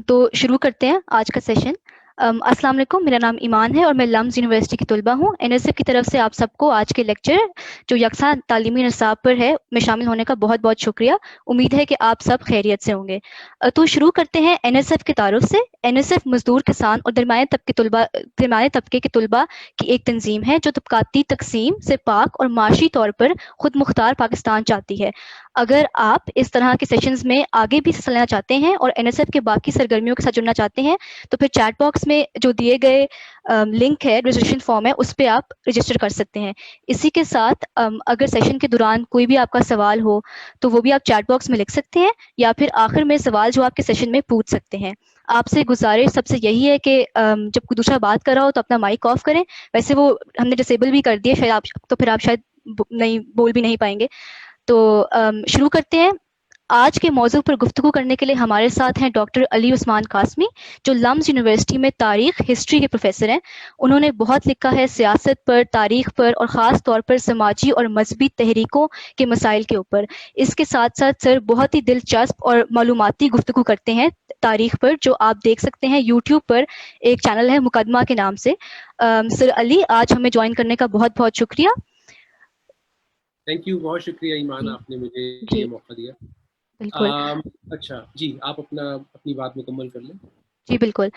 تو شروع کرتے ہیں آج کا سیشن. السلام علیکم، میرا نام ایمان ہے اور میں لمز یونیورسٹی کی طلبہ ہوں. این ایس ایف کی طرف سے آپ سب کو آج کے لیکچر جو یکساں تعلیمی نصاب پر ہے میں شامل ہونے کا بہت بہت شکریہ. امید ہے کہ آپ سب خیریت سے ہوں گے. تو شروع کرتے ہیں این ایس ایف کے تعارف سے. این ایس ایف مزدور، کسان اور درمیانے طبقے کے طلبہ کی ایک تنظیم ہے جو طبقاتی تقسیم سے پاک اور معاشی طور پر خود مختار پاکستان چاہتی ہے. اگر آپ اس طرح کے سیشنز میں آگے بھی حصہ لینا چاہتے ہیں اور این ایس ایف کے باقی سرگرمیوں کے ساتھ جڑنا چاہتے ہیں تو پھر چیٹ باکس میں جو دیے گئے لنک ہے، رجسٹریشن فارم ہے، اس پہ آپ رجسٹر کر سکتے ہیں. اسی کے ساتھ اگر سیشن کے دوران کوئی بھی آپ کا سوال ہو تو وہ بھی آپ چیٹ باکس میں لکھ سکتے ہیں یا پھر آخر میں سوال جو آپ کے سیشن میں پوچھ سکتے ہیں. آپ سے گزارش سب سے یہی ہے کہ جب کوئی دوسرا بات کر رہا ہو تو اپنا مائک آف کریں. ویسے وہ ہم نے ڈسیبل بھی کر دیا، شاید آپ تو پھر آپ شاید نہیں بول بھی نہیں پائیں گے. تو شروع کرتے ہیں. آج کے موضوع پر گفتگو کرنے کے لیے ہمارے ساتھ ہیں ڈاکٹر علی عثمان قاسمی، جو لمز یونیورسٹی میں تاریخ ہسٹری کے پروفیسر ہیں. انہوں نے بہت لکھا ہے سیاست پر، تاریخ پر اور خاص طور پر سماجی اور مذہبی تحریکوں کے مسائل کے اوپر. اس کے ساتھ ساتھ سر بہت ہی دلچسپ اور معلوماتی گفتگو کرتے ہیں تاریخ پر، جو آپ دیکھ سکتے ہیں یوٹیوب پر. ایک چینل ہے مقدمہ کے نام سے. سر علی، آج ہمیں جوائن کرنے کا بہت بہت شکریہ. تھینک یو، بہت شکریہ ایمان، جی آپ نے مجھے جی یہ موقع دیا. بالکل. اچھا جی، آپ اپنی بات مکمل کر لیں. جی بالکل.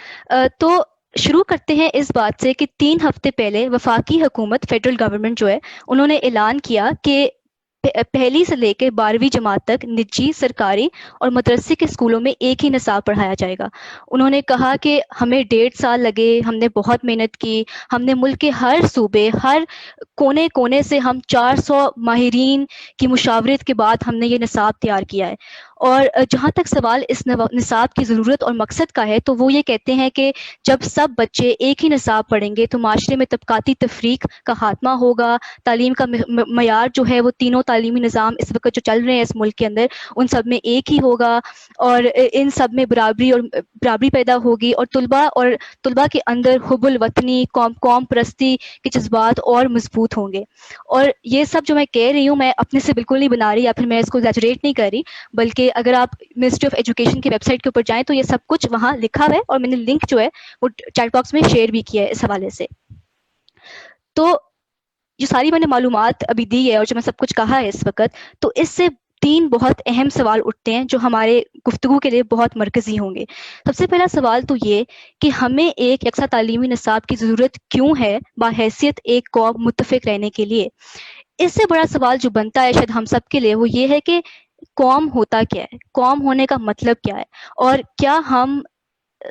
تو شروع کرتے ہیں اس بات سے کہ 3 ہفتے پہلے وفاقی حکومت، فیڈرل گورنمنٹ جو ہے، انہوں نے اعلان کیا کہ پہلی سے لے کے 12ویں جماعت تک نجی، سرکاری اور مدرسے کے اسکولوں میں ایک ہی نصاب پڑھایا جائے گا. انہوں نے کہا کہ ہمیں 1.5 سال لگے، ہم نے بہت محنت کی، ہم نے ملک کے ہر صوبے، ہر کونے کونے سے ہم 400 ماہرین کی مشاورت کے بعد ہم نے یہ نصاب تیار کیا ہے. اور جہاں تک سوال اس نصاب کی ضرورت اور مقصد کا ہے تو وہ یہ کہتے ہیں کہ جب سب بچے ایک ہی نصاب پڑھیں گے تو معاشرے میں طبقاتی تفریق کا خاتمہ ہوگا. تعلیم کا معیار جو ہے وہ تینوں تعلیمی نظام اس وقت جو چل رہے ہیں اس ملک کے اندر ان سب میں ایک ہی ہوگا اور ان سب میں برابری پیدا ہوگی اور طلباء کے اندر حب الوطنی، قوم پرستی کے جذبات اور مضبوط ہوں گے. اور یہ سب جو میں کہہ رہی ہوں میں اپنے سے بالکل نہیں بنا رہی یا پھر میں اس کو ایگزیجریٹ نہیں کر رہی، بلکہ اگر آپ منسٹری آف ایجوکیشن کی ویب سائٹ کے اوپر جائیں تو یہ سب کچھ وہاں لکھا ہوا ہے اور میں نے لنک جو ہے وہ چیٹ باکس میں شیئر بھی کیا ہے اس حوالے سے. تو جو ساری میں نے معلومات ابھی دی ہے اور جو میں سب کچھ کہا ہے اس وقت، تو اس سے 3 بہت اہم سوال اٹھتے ہیں جو ہمارے گفتگو کے لیے بہت مرکزی ہوں گے. سب سے پہلا سوال تو یہ کہ ہمیں ایک یکساں تعلیمی نصاب کی ضرورت کیوں ہے بحیثیت ایک قوم متفق رہنے کے لیے. اس سے بڑا سوال جو بنتا ہے شاید ہم سب کے لیے وہ یہ ہے کہ قوم ہوتا کیا ہے، قوم ہونے کا مطلب کیا ہے، اور کیا ہم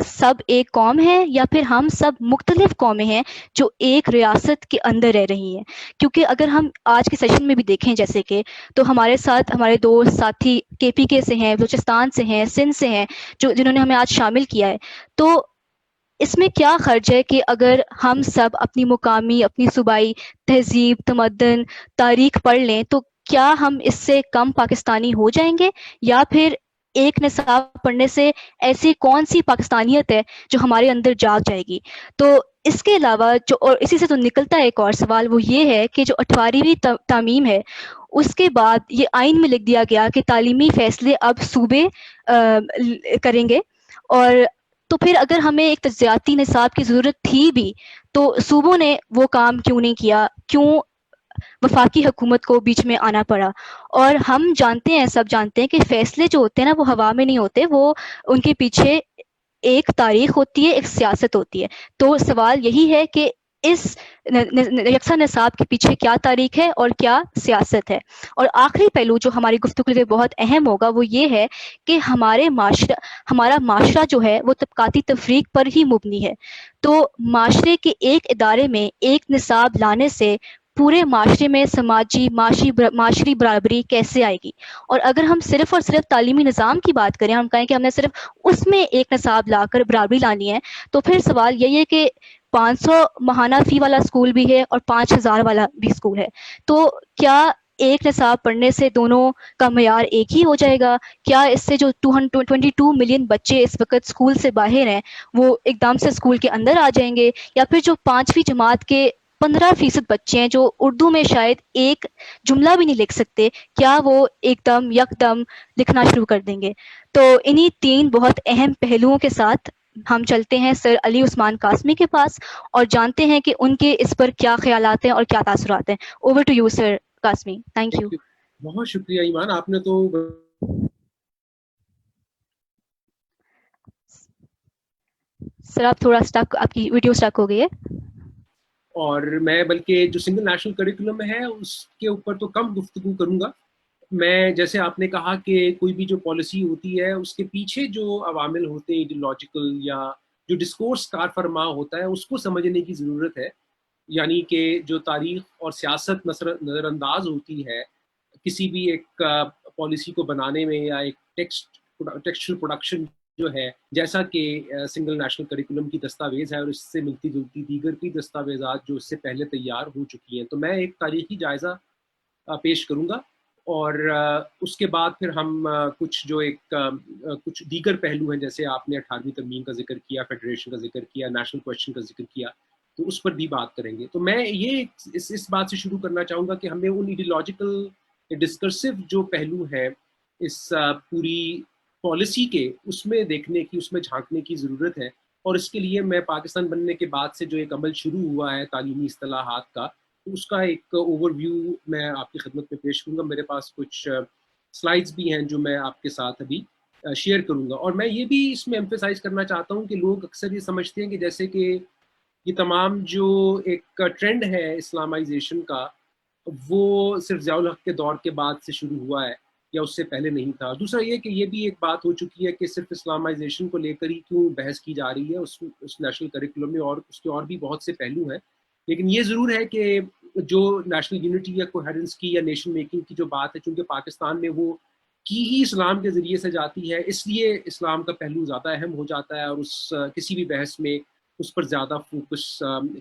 سب ایک قوم ہیں یا پھر ہم سب مختلف قومیں ہیں جو ایک ریاست کے اندر رہ رہی ہیں. کیونکہ اگر ہم آج کے سیشن میں بھی دیکھیں جیسے کہ تو ہمارے ساتھ ہمارے دوست ساتھی KPK سے ہیں، بلوچستان سے ہیں، سندھ سے ہیں، جنہوں نے ہمیں آج شامل کیا ہے. تو اس میں کیا خرچ ہے کہ اگر ہم سب اپنی مقامی، اپنی صوبائی تہذیب، تمدن، تاریخ پڑھ لیں تو کیا ہم اس سے کم پاکستانی ہو جائیں گے، یا پھر ایک نصاب پڑھنے سے ایسی کون سی پاکستانیت ہے جو ہمارے اندر جاگ جائے گی. تو اس کے علاوہ جو اور اسی سے تو نکلتا ہے ایک اور سوال، وہ یہ ہے کہ جو 18ویں تعمیم ہے اس کے بعد یہ آئین میں لکھ دیا گیا کہ تعلیمی فیصلے اب صوبے کریں گے. اور تو پھر اگر ہمیں ایک تجزیاتی نصاب کی ضرورت تھی بھی تو صوبوں نے وہ کام کیوں نہیں کیا، کیوں وفاقی حکومت کو بیچ میں آنا پڑا. اور ہم جانتے ہیں، سب جانتے ہیں کہ فیصلے جو ہوتے ہیں نا وہ ہوا میں نہیں ہوتے، وہ ان کے پیچھے ایک تاریخ ہوتی ہے، ایک سیاست ہوتی ہے. تو سوال یہی ہے کہ اس یکساں نصاب کے پیچھے کیا تاریخ ہے اور کیا سیاست ہے. اور آخری پہلو جو ہماری گفتگو کے لیے بہت اہم ہوگا وہ یہ ہے کہ ہمارا معاشرہ جو ہے وہ طبقاتی تفریق پر ہی مبنی ہے. تو معاشرے کے ایک ادارے میں ایک نصاب لانے سے پورے معاشرے میں سماجی معاشری برابری کیسے آئے گی. اور اگر ہم صرف اور صرف تعلیمی نظام کی بات کریں، ہم کہیں کہ ہم نے صرف اس میں ایک نصاب لا کر برابری لانی ہے، تو پھر سوال یہی ہے کہ 500 ماہانہ فی والا اسکول بھی ہے اور 5000 والا بھی اسکول ہے. تو کیا ایک نصاب پڑھنے سے دونوں کا معیار ایک ہی ہو جائے گا؟ کیا اس سے جو 222 ملین بچے اس وقت اسکول سے باہر ہیں وہ ایک دم سے اسکول کے اندر آ جائیں گے، یا پھر جو 5ویں جماعت کے 15% بچے ہیں جو اردو میں شاید ایک جملہ بھی نہیں لکھ سکتے، کیا وہ ایک دم یکدم لکھنا شروع کر دیں گے؟ تو انہی 3 بہت اہم پہلوؤں کے ساتھ ہم چلتے ہیں سر علی عثمان قاسمی کے پاس اور جانتے ہیں کہ ان کے اس پر کیا خیالات ہیں اور کیا تاثرات ہیں. Over to you sir Qasmi. Thank you. بہت شکریہ ایمان، آپ نے تو سر آپ تھوڑا اسٹک، آپ کی ویڈیو اسٹک ہو گئی ہے. اور میں بلکہ جو سنگل نیشنل کریکولم ہے اس کے اوپر تو کم گفتگو کروں گا. میں جیسے آپ نے کہا کہ کوئی بھی جو پالیسی ہوتی ہے اس کے پیچھے جو عوامل ہوتے ہیں ایڈیولوجیکل یا جو ڈسکورس کار فرما ہوتا ہے اس کو سمجھنے کی ضرورت ہے. یعنی کہ جو تاریخ اور سیاست نظر انداز ہوتی ہے کسی بھی ایک پالیسی کو بنانے میں یا ایک ٹیکسچرل پروڈکشن جو ہے، جیسا کہ سنگل نیشنل کریکولم کی دستاویز ہے اور اس سے ملتی جلتی دیگر کی دستاویزات جو اس سے پہلے تیار ہو چکی ہیں. تو میں ایک تاریخی جائزہ پیش کروں گا اور اس کے بعد پھر ہم کچھ جو ایک کچھ دیگر پہلو ہیں، جیسے آپ نے 18ویں ترمیم کا ذکر کیا، فیڈریشن کا ذکر کیا، نیشنل کویسچن کا ذکر کیا، تو اس پر بھی بات کریں گے. تو میں یہ اس بات سے شروع کرنا چاہوں گا کہ ہمیں ان ایڈیولوجیکل ڈسکرسو جو پہلو ہے اس پوری پالیسی کے، اس میں دیکھنے کی، اس میں جھانکنے کی ضرورت ہے. اور اس کے لیے میں پاکستان بننے کے بعد سے جو ایک عمل شروع ہوا ہے تعلیمی اصطلاحات کا، اس کا ایک اوور ویو میں آپ کی خدمت میں پیش کروں گا. میرے پاس کچھ سلائیڈز بھی ہیں جو میں آپ کے ساتھ ابھی شیئر کروں گا. اور میں یہ بھی اس میں ایمفیسائز کرنا چاہتا ہوں کہ لوگ اکثر یہ سمجھتے ہیں کہ جیسے کہ یہ تمام جو ایک ٹرینڈ ہے اسلامائزیشن کا، وہ صرف ضیاء الحق کے دور کے بعد سے شروع ہوا ہے یا اس سے پہلے نہیں تھا. دوسرا یہ کہ یہ بھی ایک بات ہو چکی ہے کہ صرف اسلامائزیشن کو لے کر ہی کیوں بحث کی جا رہی ہے اس نیشنل کریکولم میں، اور اس کے اور بھی بہت سے پہلو ہیں. لیکن یہ ضرور ہے کہ جو نیشنل یونٹی یا کوہیرنس کی یا نیشن میکنگ کی جو بات ہے، چونکہ پاکستان میں وہ کی ہی اسلام کے ذریعے سے جاتی ہے، اس لیے اسلام کا پہلو زیادہ اہم ہو جاتا ہے اور اس کسی بھی بحث میں اس پر زیادہ فوکس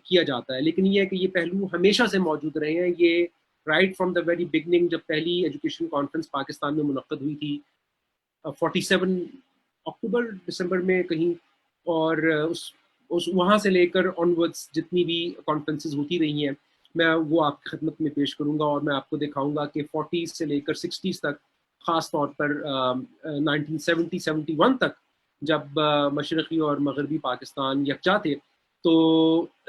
کیا جاتا ہے. لیکن یہ ہے کہ یہ پہلو ہمیشہ سے موجود رہے ہیں. یہ right from the very beginning, جب پہلی ایجوکیشن کانفرنس پاکستان میں منعقد ہوئی تھی 47 اکتوبر دسمبر میں کہیں، اور اس وہاں سے لے کر آنورڈس جتنی بھی کانفرنسز ہوتی رہی ہیں میں وہ آپ کی خدمت میں پیش کروں گا. اور میں آپ کو دکھاؤں گا کہ 40 سے لے کر 60 تک، خاص طور پر 1970-71 تک جب مشرقی اور مغربی پاکستان یکجا تھے، تو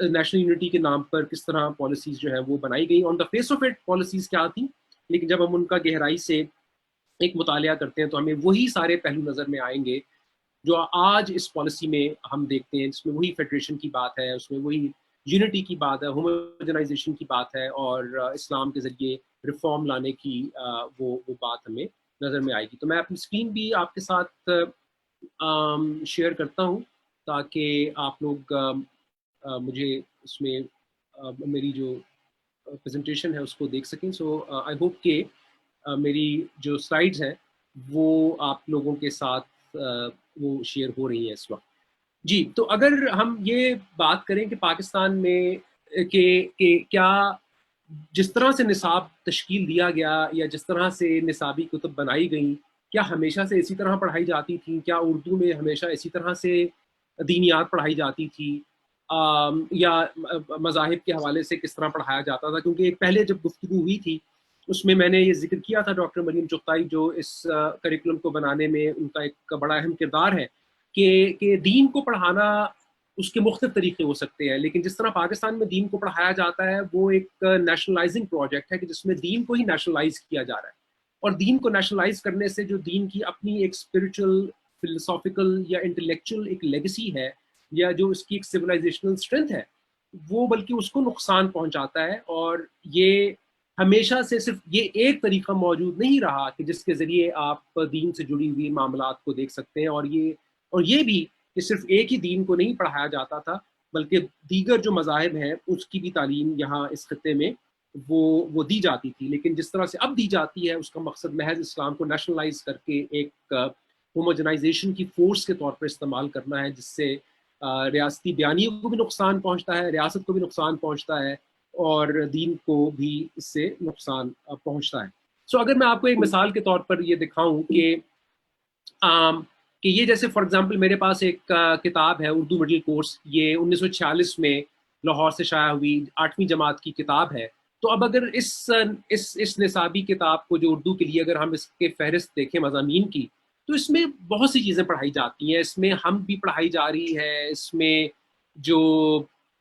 نیشنل یونٹی کے نام پر کس طرح پالیسیز جو ہے وہ بنائی گئی. On the face of it policies کیا تھیں، لیکن جب ہم ان کا گہرائی سے ایک مطالعہ کرتے ہیں تو ہمیں وہی سارے پہلو نظر میں آئیں گے جو آج اس پالیسی میں ہم دیکھتے ہیں، جس میں وہی فیڈریشن کی بات ہے، اس میں وہی یونٹی کی بات ہے، ہوموجنائزیشن کی بات ہے، اور اسلام کے ذریعے ریفارم لانے کی وہ بات ہمیں نظر میں آئے گی. تو میں اپنی اسکرین بھی آپ کے ساتھ شیئر کرتا ہوں تاکہ آپ لوگ مجھے اس میں میری جو پریزنٹیشن ہے اس کو دیکھ سکیں. سو آئی ہوپ کہ میری جو سلائیڈز ہیں وہ آپ لوگوں کے ساتھ وہ شیئر ہو رہی ہیں اس وقت. جی، تو اگر ہم یہ بات کریں کہ پاکستان میں کہ کیا جس طرح سے نصاب تشکیل دیا گیا یا جس طرح سے نصابی کتب بنائی گئیں، کیا ہمیشہ سے اسی طرح پڑھائی جاتی تھیں؟ کیا اردو میں ہمیشہ اسی طرح سے دینیات پڑھائی جاتی تھی، یا مذاہب کے حوالے سے کس طرح پڑھایا جاتا تھا؟ کیونکہ ایک پہلے جب گفتگو ہوئی تھی اس میں میں نے یہ ذکر کیا تھا ڈاکٹر مریم چغتائی جو اس کریکولم کو بنانے میں ان کا ایک بڑا اہم کردار ہے، کہ دین کو پڑھانا اس کے مختلف طریقے ہو سکتے ہیں، لیکن جس طرح پاکستان میں دین کو پڑھایا جاتا ہے وہ ایک نیشنلائزنگ پروجیکٹ ہے کہ جس میں دین کو ہی نیشنلائز کیا جا رہا ہے. اور دین کو نیشنلائز کرنے سے جو دین کی اپنی ایک اسپرچل، فلسافیکل یا انٹلیکچوئل ایک لیگسی ہے، یا جو اس کی ایک سویلائزیشنل اسٹرینتھ ہے، وہ بلکہ اس کو نقصان پہنچاتا ہے. اور یہ ہمیشہ سے صرف یہ ایک طریقہ موجود نہیں رہا کہ جس کے ذریعے آپ دین سے جڑی ہوئی معاملات کو دیکھ سکتے ہیں. اور یہ بھی کہ صرف ایک ہی دین کو نہیں پڑھایا جاتا تھا، بلکہ دیگر جو مذاہب ہیں اس کی بھی تعلیم یہاں اس خطے میں وہ دی جاتی تھی. لیکن جس طرح سے اب دی جاتی ہے اس کا مقصد محض اسلام کو نیشنلائز کر کے ایک ہوموجنائزیشن کی فورس کے طور پر استعمال کرنا ہے، جس سے ریاستی بیانیوں کو بھی نقصان پہنچتا ہے، ریاست کو بھی نقصان پہنچتا ہے، اور دین کو بھی اس سے نقصان پہنچتا ہے. سو اگر میں آپ کو ایک مثال کے طور پر یہ دکھاؤں کہ یہ جیسے فار ایگزامپل میرے پاس ایک کتاب ہے اردو مڈل کورس، یہ 1946 میں لاہور سے شائع ہوئی 8ویں جماعت کی کتاب ہے. تو اب اگر اس نصابی کتاب کو جو اردو کے لیے اگر ہم اس کے فہرست دیکھیں مضامین کی تو اس میں بہت سی چیزیں پڑھائی جاتی ہیں. اس میں ہم بھی پڑھائی جا رہی ہے, اس میں جو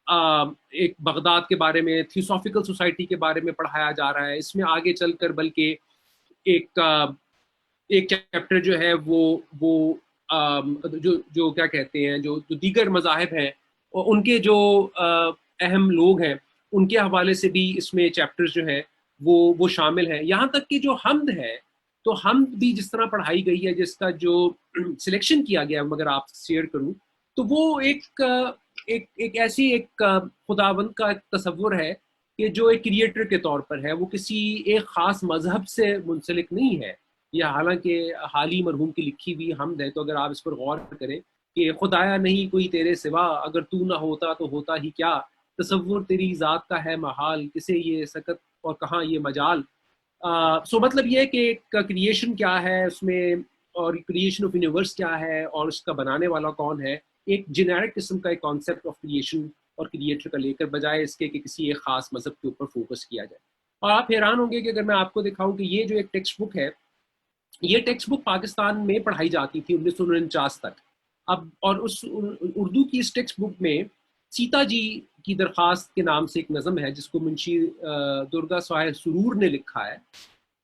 ایک بغداد کے بارے میں تھیوسافیکل سوسائٹی کے بارے میں پڑھایا جا رہا ہے. اس میں آگے چل کر بلکہ ایک چیپٹر جو ہے وہ جو کیا کہتے ہیں جو دیگر مذاہب ہیں ان کے جو اہم لوگ ہیں ان کے حوالے سے بھی اس میں چیپٹرز جو ہیں وہ شامل ہیں. یہاں تک کہ جو حمد ہے تو حمد بھی جس طرح پڑھائی گئی ہے, جس کا جو سلیکشن کیا گیا ہے مگر آپ شیئر کروں تو وہ ایک ایسی ایک خداوند کا ایک تصور ہے کہ جو ایک کریٹر کے طور پر ہے, وہ کسی ایک خاص مذہب سے منسلک نہیں ہے. یہ حالانکہ حالی مرحوم کی لکھی ہوئی حمد ہے, تو اگر آپ اس پر غور کریں کہ خدایا نہیں کوئی تیرے سوا, اگر تو نہ ہوتا تو ہوتا ہی کیا, تصور تیری ذات کا ہے محال, کسے یہ سکت اور کہاں یہ مجال. سو مطلب یہ کہ کریشن کیا ہے اس میں, اور کریشن آف یونیورس کیا ہے, اور اس کا بنانے والا کون ہے, ایک جنیرک قسم کا ایک کانسیپٹ آف کریشن اور کریٹر کا لے کر, بجائے اس کے کہ کسی ایک خاص مذہب کے اوپر فوکس کیا جائے. اور آپ حیران ہوں گے کہ اگر میں آپ کو دکھاؤں کہ یہ جو ایک ٹیکسٹ بک ہے, یہ ٹیکسٹ بک پاکستان میں پڑھائی جاتی تھی 1949 تک. اب اور اس اردو کی اس ٹیکسٹ بک میں سیتا جی کی درخواست کے نام سے ایک نظم ہے جس کو منشی درگا سہیل سرور نے لکھا ہے,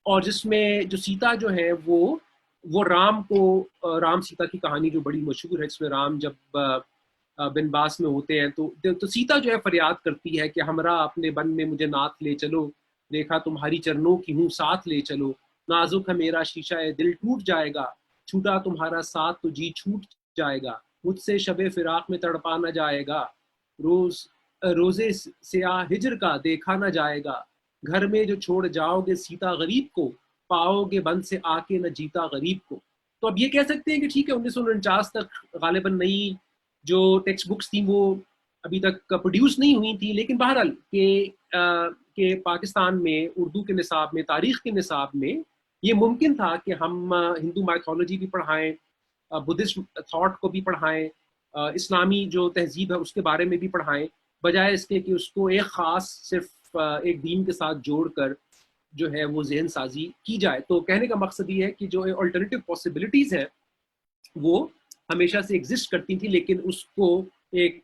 اور جس میں جو سیتا جو ہے وہ رام سیتا کی کہانی جو بڑی مشہور ہے, جس میں رام جب بنواس میں ہوتے ہیں تو سیتا جو ہے فریاد کرتی ہے کہ ہمراہ اپنے بن میں مجھے ناتھ لے چلو, دیکھا تمہاری چرنوں کی ہوں ساتھ لے چلو, نازک ہے میرا شیشہ دل ٹوٹ جائے گا, چھوٹا تمہارا ساتھ تو جی چھوٹ جائے گا, مجھ سے شب فراق میں تڑپا نہ جائے گا, روزے سیاہ ہجر کا دیکھا نہ جائے گا, گھر میں جو چھوڑ جاؤ گے سیتا غریب کو, پاؤ گے بند سے آ کے نہ جیتا غریب کو. تو اب یہ کہہ سکتے ہیں کہ ٹھیک ہے 1949 تک غالباً نئی جو ٹیکسٹ بکس تھیں وہ ابھی تک پروڈیوس نہیں ہوئی تھیں, لیکن بہرحال کہ پاکستان میں اردو کے نصاب میں, تاریخ کے نصاب میں یہ ممکن تھا کہ ہم ہندو مائتھولوجی بھی پڑھائیں, بدھسٹ تھاٹ کو بھی پڑھائیں, اسلامی جو تہذیب ہے اس کے بارے میں بھی پڑھائیں, بجائے اس کے کہ اس کو ایک خاص صرف ایک دین کے ساتھ جوڑ کر جو ہے وہ ذہن سازی کی جائے. تو کہنے کا مقصد یہ ہے کہ جو الٹرنیٹیو پاسبلٹیز ہیں وہ ہمیشہ سے ایگزسٹ کرتی تھیں, لیکن اس کو ایک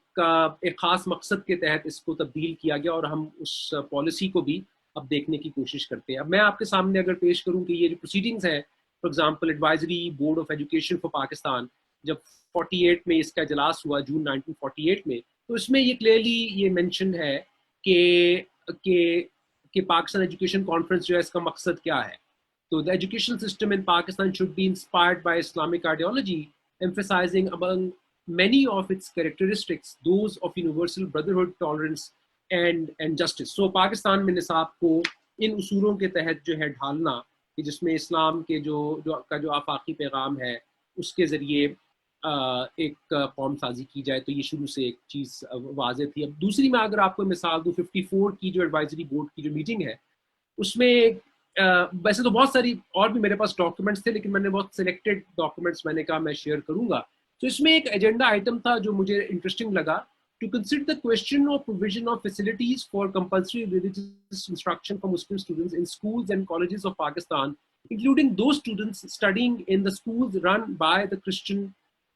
خاص مقصد کے تحت اس کو تبدیل کیا گیا, اور ہم اس پالیسی کو بھی اب دیکھنے کی کوشش کرتے ہیں. اب میں آپ کے سامنے اگر پیش کروں کہ یہ جو پروسیڈنگز ہیں, for example advisory board of education for Pakistan, جب 48 میں اس کا اجلاس ہوا جون 1948 میں, تو اس میں یہ کلیئرلی یہ مینشن ہے کہ پاکستان ایجوکیشن کانفرنس جو ہے اس کا مقصد کیا ہے. تو the education system in Pakistan should be inspired by Islamic ideology, emphasizing among many of its characteristics those of universal brotherhood, tolerance and justice. So Pakistan میں نصاب کو ان اصولوں کے تحت جو ہے ڈھالنا, کہ جس میں اسلام کے جو آفاقی پیغام ہے اس کے ذریعے ایک قوم سازی کی جائے, تو یہ شروع سے ایک چیز واضح تھی. اب دوسری میں اگر آپ کو مثال دوں, 54 کی جو ایڈوائزری بورڈ کی جو میٹنگ ہے اس میں ویسے تو بہت ساری اور بھی میرے پاس ڈاکومنٹس تھے, لیکن میں نے بہت سلیکٹڈ ڈاکومنٹس میں نے کہا میں شیئر کروں گا. تو اس میں ایک ایجنڈا آئٹم تھا جو مجھے انٹرسٹنگ لگا, to consider the question of provision of facilities for compulsory religious instruction for Muslim students in schools and colleges of Pakistan, including those students studying in the schools run by the Christian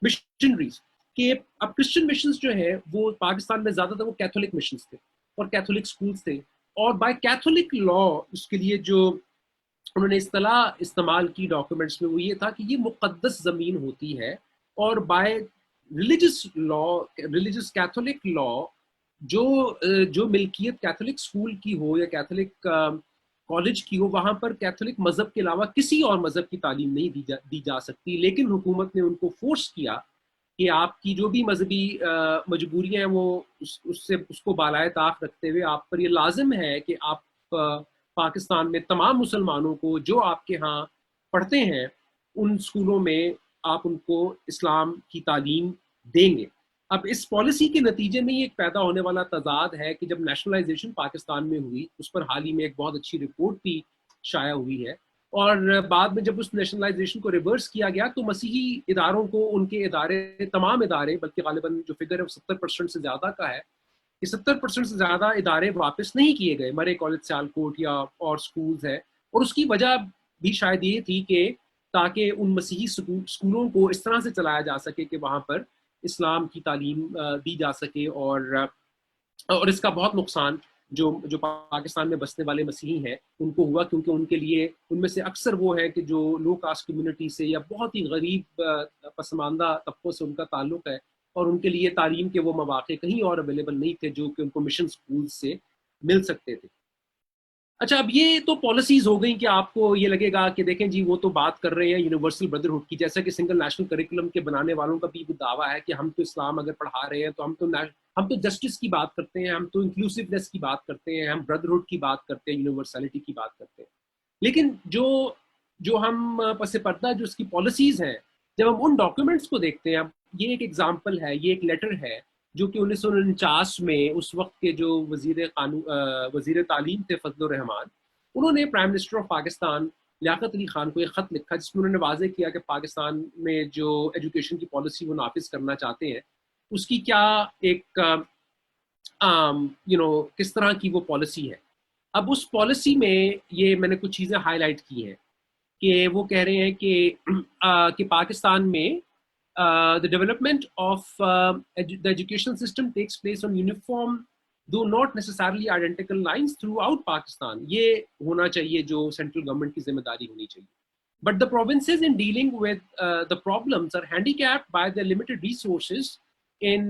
missionaries. کہ اب Christian missions جو ہے وہ پاکستان میں زیادہ تر وہ Catholic missions تھے اور کیتھولک سکولز تھے, اور بائی کیتھولک لا اس کے لیے جو انہوں نے اصطلاح استعمال کی ڈاکومنٹس میں وہ یہ تھا کہ یہ مقدس زمین ہوتی ہے, اور by religious law, religious Catholic law جو ملکیت کیتھولک اسکول کی ہو یا کیتھولک کالج کی ہو, وہاں پر کیتھولک مذہب کے علاوہ کسی اور مذہب کی تعلیم نہیں دی جا سکتی. لیکن حکومت نے ان کو فورس کیا کہ آپ کی جو بھی مذہبی مجبوریاں ہیں وہ اس کو بالائے طاق رکھتے ہوئے آپ پر یہ لازم ہے کہ آپ پاکستان میں تمام مسلمانوں کو جو آپ کے ہاں پڑھتے ہیں ان اسکولوں میں آپ ان کو اسلام کی تعلیم دیں گے. اب اس پالیسی کے نتیجے میں یہ ایک پیدا ہونے والا تضاد ہے کہ جب نیشنلائزیشن پاکستان میں ہوئی, اس پر حال ہی میں ایک بہت اچھی رپورٹ بھی شائع ہوئی ہے, اور بعد میں جب اس نیشنلائزیشن کو ریورس کیا گیا تو مسیحی اداروں کو ان کے ادارے, تمام ادارے, بلکہ غالباً جو فگر ہے 70% سے زیادہ کا ہے, کہ 70% سے زیادہ ادارے واپس نہیں کیے گئے، مرے کالج سیالکوٹ یا اور سکولز ہیں، اور اس کی وجہ بھی شاید یہ تھی کہ تاکہ ان مسیحی سکولوں کو اس طرح سے چلایا جا سکے کہ وہاں پر اسلام کی تعلیم دی جا سکے، اور اس کا بہت نقصان جو پاکستان میں بسنے والے مسیحی ہیں ان کو ہوا، کیونکہ ان کے لیے ان میں سے اکثر وہ ہے کہ جو لو کاسٹ کمیونٹی سے یا بہت ہی غریب پسماندہ طبقوں سے ان کا تعلق ہے، اور ان کے لیے تعلیم کے وہ مواقع کہیں اور اویلیبل نہیں تھے جو کہ ان کو مشن سکول سے مل سکتے تھے۔ اچھا، اب یہ تو پالیسیز ہو گئیں کہ آپ کو یہ لگے گا کہ دیکھیں جی وہ تو بات کر رہے ہیں یونیورسل بردرہڈ کی، جیسا کہ سنگل نیشنل کریکولم کے بنانے والوں کا بھی دعویٰ ہے کہ ہم تو اسلام اگر پڑھا رہے ہیں تو ہم تو جسٹس کی بات کرتے ہیں، ہم تو انکلوسیونیس کی بات کرتے ہیں، ہم بردرہڈ کی بات کرتے ہیں، یونیورسلٹی کی بات کرتے ہیں۔ لیکن جو ہم پس پردہ جو اس کی پالیسیز ہیں، جب ہم ان ڈاکیومنٹس کو دیکھتے ہیں، یہ ایک ایگزامپل ہے، یہ ایک لیٹر ہے جو کہ 1949 میں اس وقت کے جو وزیر تعلیم تھے فضل الرحمان، انہوں نے prime minister of Pakistan Liaquat Ali Khan کو ایک خط لکھا جس میں انہوں نے واضح کیا کہ پاکستان میں جو ایجوکیشن کی پالیسی وہ نافذ کرنا چاہتے ہیں اس کی کیا ایک کس طرح کی وہ پالیسی ہے۔ اب اس پالیسی میں یہ میں نے کچھ چیزیں ہائی لائٹ کی ہیں کہ وہ کہہ رہے ہیں کہ پاکستان میں the development of the educational system takes place on uniform though not necessarily identical lines throughout Pakistan. یہ ہونا چاہیے جو سینٹرل گورنمنٹ کی ذمہ داری ہونی چاہیے. But the provinces in dealing with the problems are handicapped by their limited resources in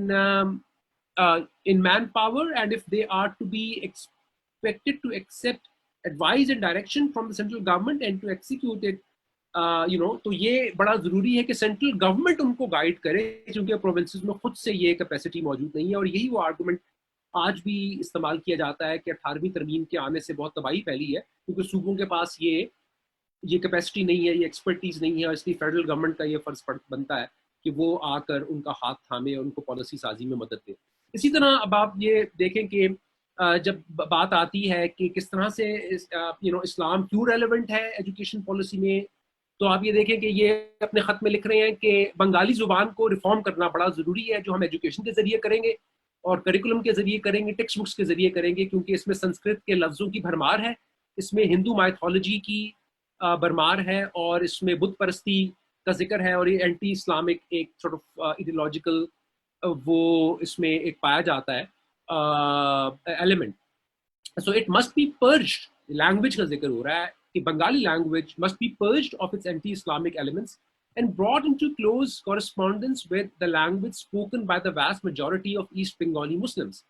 manpower, and if they are to be expected to accept advice and direction from the central government and to execute it, تو یہ بڑا ضروری ہے کہ central government ان کو guide کرے، کیونکہ provinces میں خود سے یہ کیپیسٹی موجود نہیں ہے، اور یہی وہ آرگومنٹ آج بھی استعمال کیا جاتا ہے کہ 18ویں ترمیم کے آنے سے بہت تباہی پھیلی ہے، کیونکہ صوبوں کے پاس یہ کیپیسٹی نہیں ہے، یہ ایکسپرٹیز نہیں ہے، اور اس لیے فیڈرل گورنمنٹ کا یہ فرض بنتا ہے کہ وہ آ کر ان کا ہاتھ تھامے اور ان کو پالیسی سازی میں مدد دے۔ اسی طرح اب آپ یہ دیکھیں کہ جب بات آتی ہے کہ کس طرح سے اسلام کیوں ریلیونٹ ہے ایجوکیشن پالیسی میں، تو آپ یہ دیکھیں کہ یہ اپنے خط میں لکھ رہے ہیں کہ بنگالی زبان کو ریفارم کرنا بڑا ضروری ہے، جو ہم ایجوکیشن کے ذریعے کریں گے اور کریکولم کے ذریعے کریں گے، ٹیکسٹ بکس کے ذریعے کریں گے، کیونکہ اس میں سنسکرت کے لفظوں کی بھرمار ہے، اس میں ہندو مائتھولوجی کی بھرمار ہے، اور اس میں بت پرستی کا ذکر ہے، اور یہ اینٹی اسلامک ایک سارٹ آف ایڈیولوجیکل وہ اس میں ایک پایا جاتا ہے element. So it must be purged, language کا ذکر ہو رہا ہے کہ Bengali language must be purged of its anti-Islamic elements and brought into close correspondence with the language spoken by the vast majority of East Bengali Muslims.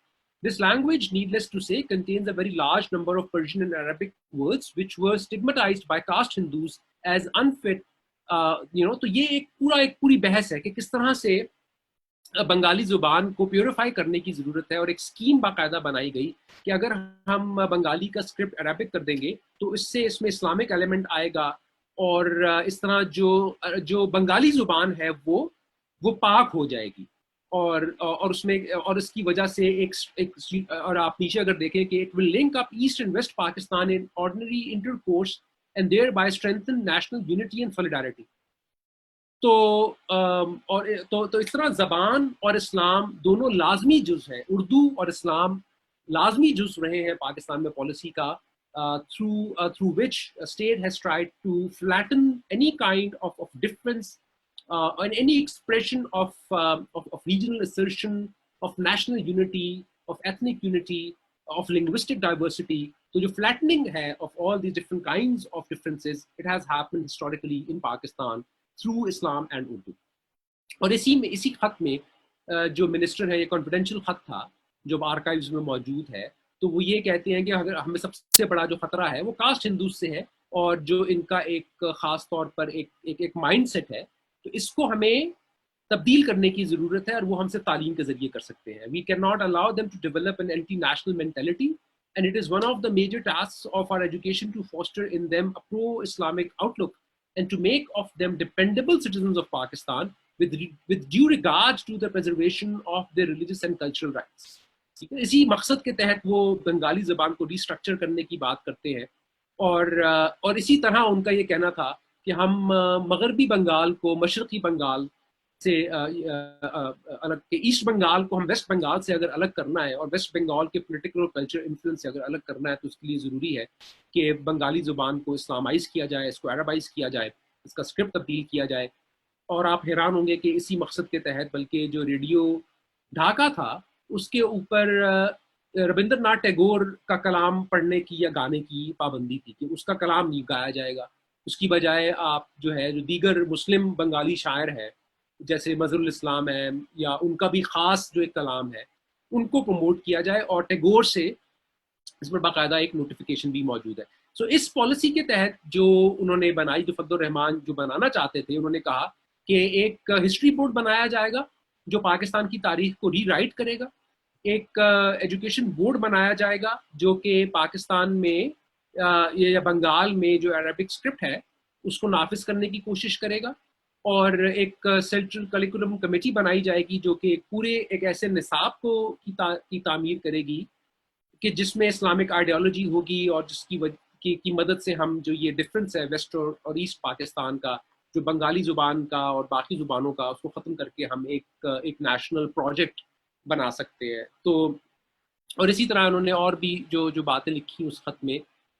This language, needless to say, contains a very large number of Persian and Arabic words which were stigmatized by caste Hindus as unfit. تو یہ ایک پوری بحث ہے کہ کس طرح سے بنگالی زبان کو پیوریفائی کرنے کی ضرورت ہے، اور ایک اسکیم باقاعدہ بنائی گئی کہ اگر ہم بنگالی کا اسکرپٹ عربک کر دیں گے تو اس میں اسلامک ایلیمنٹ آئے گا، اور اس طرح جو بنگالی زبان ہے وہ پاک ہو جائے گی، اور اس میں اور اس کی وجہ سے اور آپ نیچے اگر دیکھیں کہ it will link up East and West Pakistan in ordinary intercourse and thereby strengthen national unity and solidarity. تو اس طرح زبان اور اسلام دونوں لازمی جز ہیں، اردو اور اسلام لازمی جز رہے ہیں پاکستان میں پالیسی کا، through which a state has tried to flatten any kind of difference and any expression of regional assertion, of national unity, of ethnic unity, of linguistic diversity. So جو flattening ہے of all these different kinds of differences, it has happened historically in Pakistan through Islam and Urdu. اور اسی خط میں جو minister ہے، یہ confidential خط تھا جو آرکائیوز میں موجود ہے، تو وہ یہ کہتے ہیں کہ اگر ہمیں سب سے بڑا جو خطرہ ہے وہ کاسٹ ہندوز سے ہے، اور جو ان کا ایک خاص طور پر ایک مائنڈ سیٹ ہے، تو اس کو ہمیں تبدیل کرنے کی ضرورت ہے، اور وہ ہم سے تعلیم کے ذریعے کر سکتے ہیں۔ We can not allow them to develop an anti national mentality, and it is one of the major tasks of our education to foster in them a pro Islamic outlook and to make of them dependable citizens of Pakistan with due regard to the preservation of their religious and cultural rights. اسی مقصد کے تحت وہ بنگالی زبان کو ری structure کرنے کی بات کرتے ہیں، اور اسی طرح ان کا یہ کہنا تھا کہ ہم مغربی بنگال کو مشرقی بنگال سے الگ کہ ایسٹ بنگال کو ہم ویسٹ بنگال سے اگر الگ کرنا ہے اور ویسٹ بنگال کے پولیٹیکل اور کلچر انفلوئنس سے اگر الگ کرنا ہے تو اس کے لیے ضروری ہے کہ بنگالی زبان کو اسلامائز کیا جائے، اس کو عربائز کیا جائے، اس کا اسکرپٹ تبدیل کیا جائے. اور آپ حیران ہوں گے کہ اسی مقصد کے تحت بلکہ جو ریڈیو ڈھاکہ تھا اس کے اوپر ربندر ناتھ ٹیگور کا کلام پڑھنے کی یا گانے کی پابندی تھی کہ اس کا کلام نہیں گایا جائے گا. اس کی بجائے آپ جو ہے جو دیگر مسلم بنگالی شاعر ہیں جیسے مظہر الاسلام ہے یا ان کا بھی خاص جو ایک کلام ہے ان کو پروموٹ کیا جائے. اور ٹیگور سے اس پر باقاعدہ ایک نوٹیفیکیشن بھی موجود ہے. سو اس پالیسی کے تحت جو انہوں نے بنائی، جو فضل الرحمان جو بنانا چاہتے تھے، انہوں نے کہا کہ ایک ہسٹری بورڈ بنایا جائے گا جو پاکستان کی تاریخ کو ری رائٹ کرے گا. ایک ایجوکیشن بورڈ بنایا جائے گا جو کہ پاکستان میں یا بنگال میں جو عربک اسکرپٹ ہے اس کو نافذ کرنے کی کوشش کرے گا. اور ایک سینٹرل کریکولم کمیٹی بنائی جائے گی جو کہ پورے ایک ایسے نصاب کو کی تعمیر کرے گی کہ جس میں اسلامک آئیڈیالوجی ہوگی اور جس کی مدد سے ہم جو یہ ڈفرینس ہے ویسٹ اور ایسٹ پاکستان کا، جو بنگالی زبان کا اور باقی زبانوں کا، اس کو ختم کر کے ہم ایک نیشنل پروجیکٹ بنا سکتے ہیں. تو اور اسی طرح انہوں نے اور بھی جو باتیں لکھی اس خط میں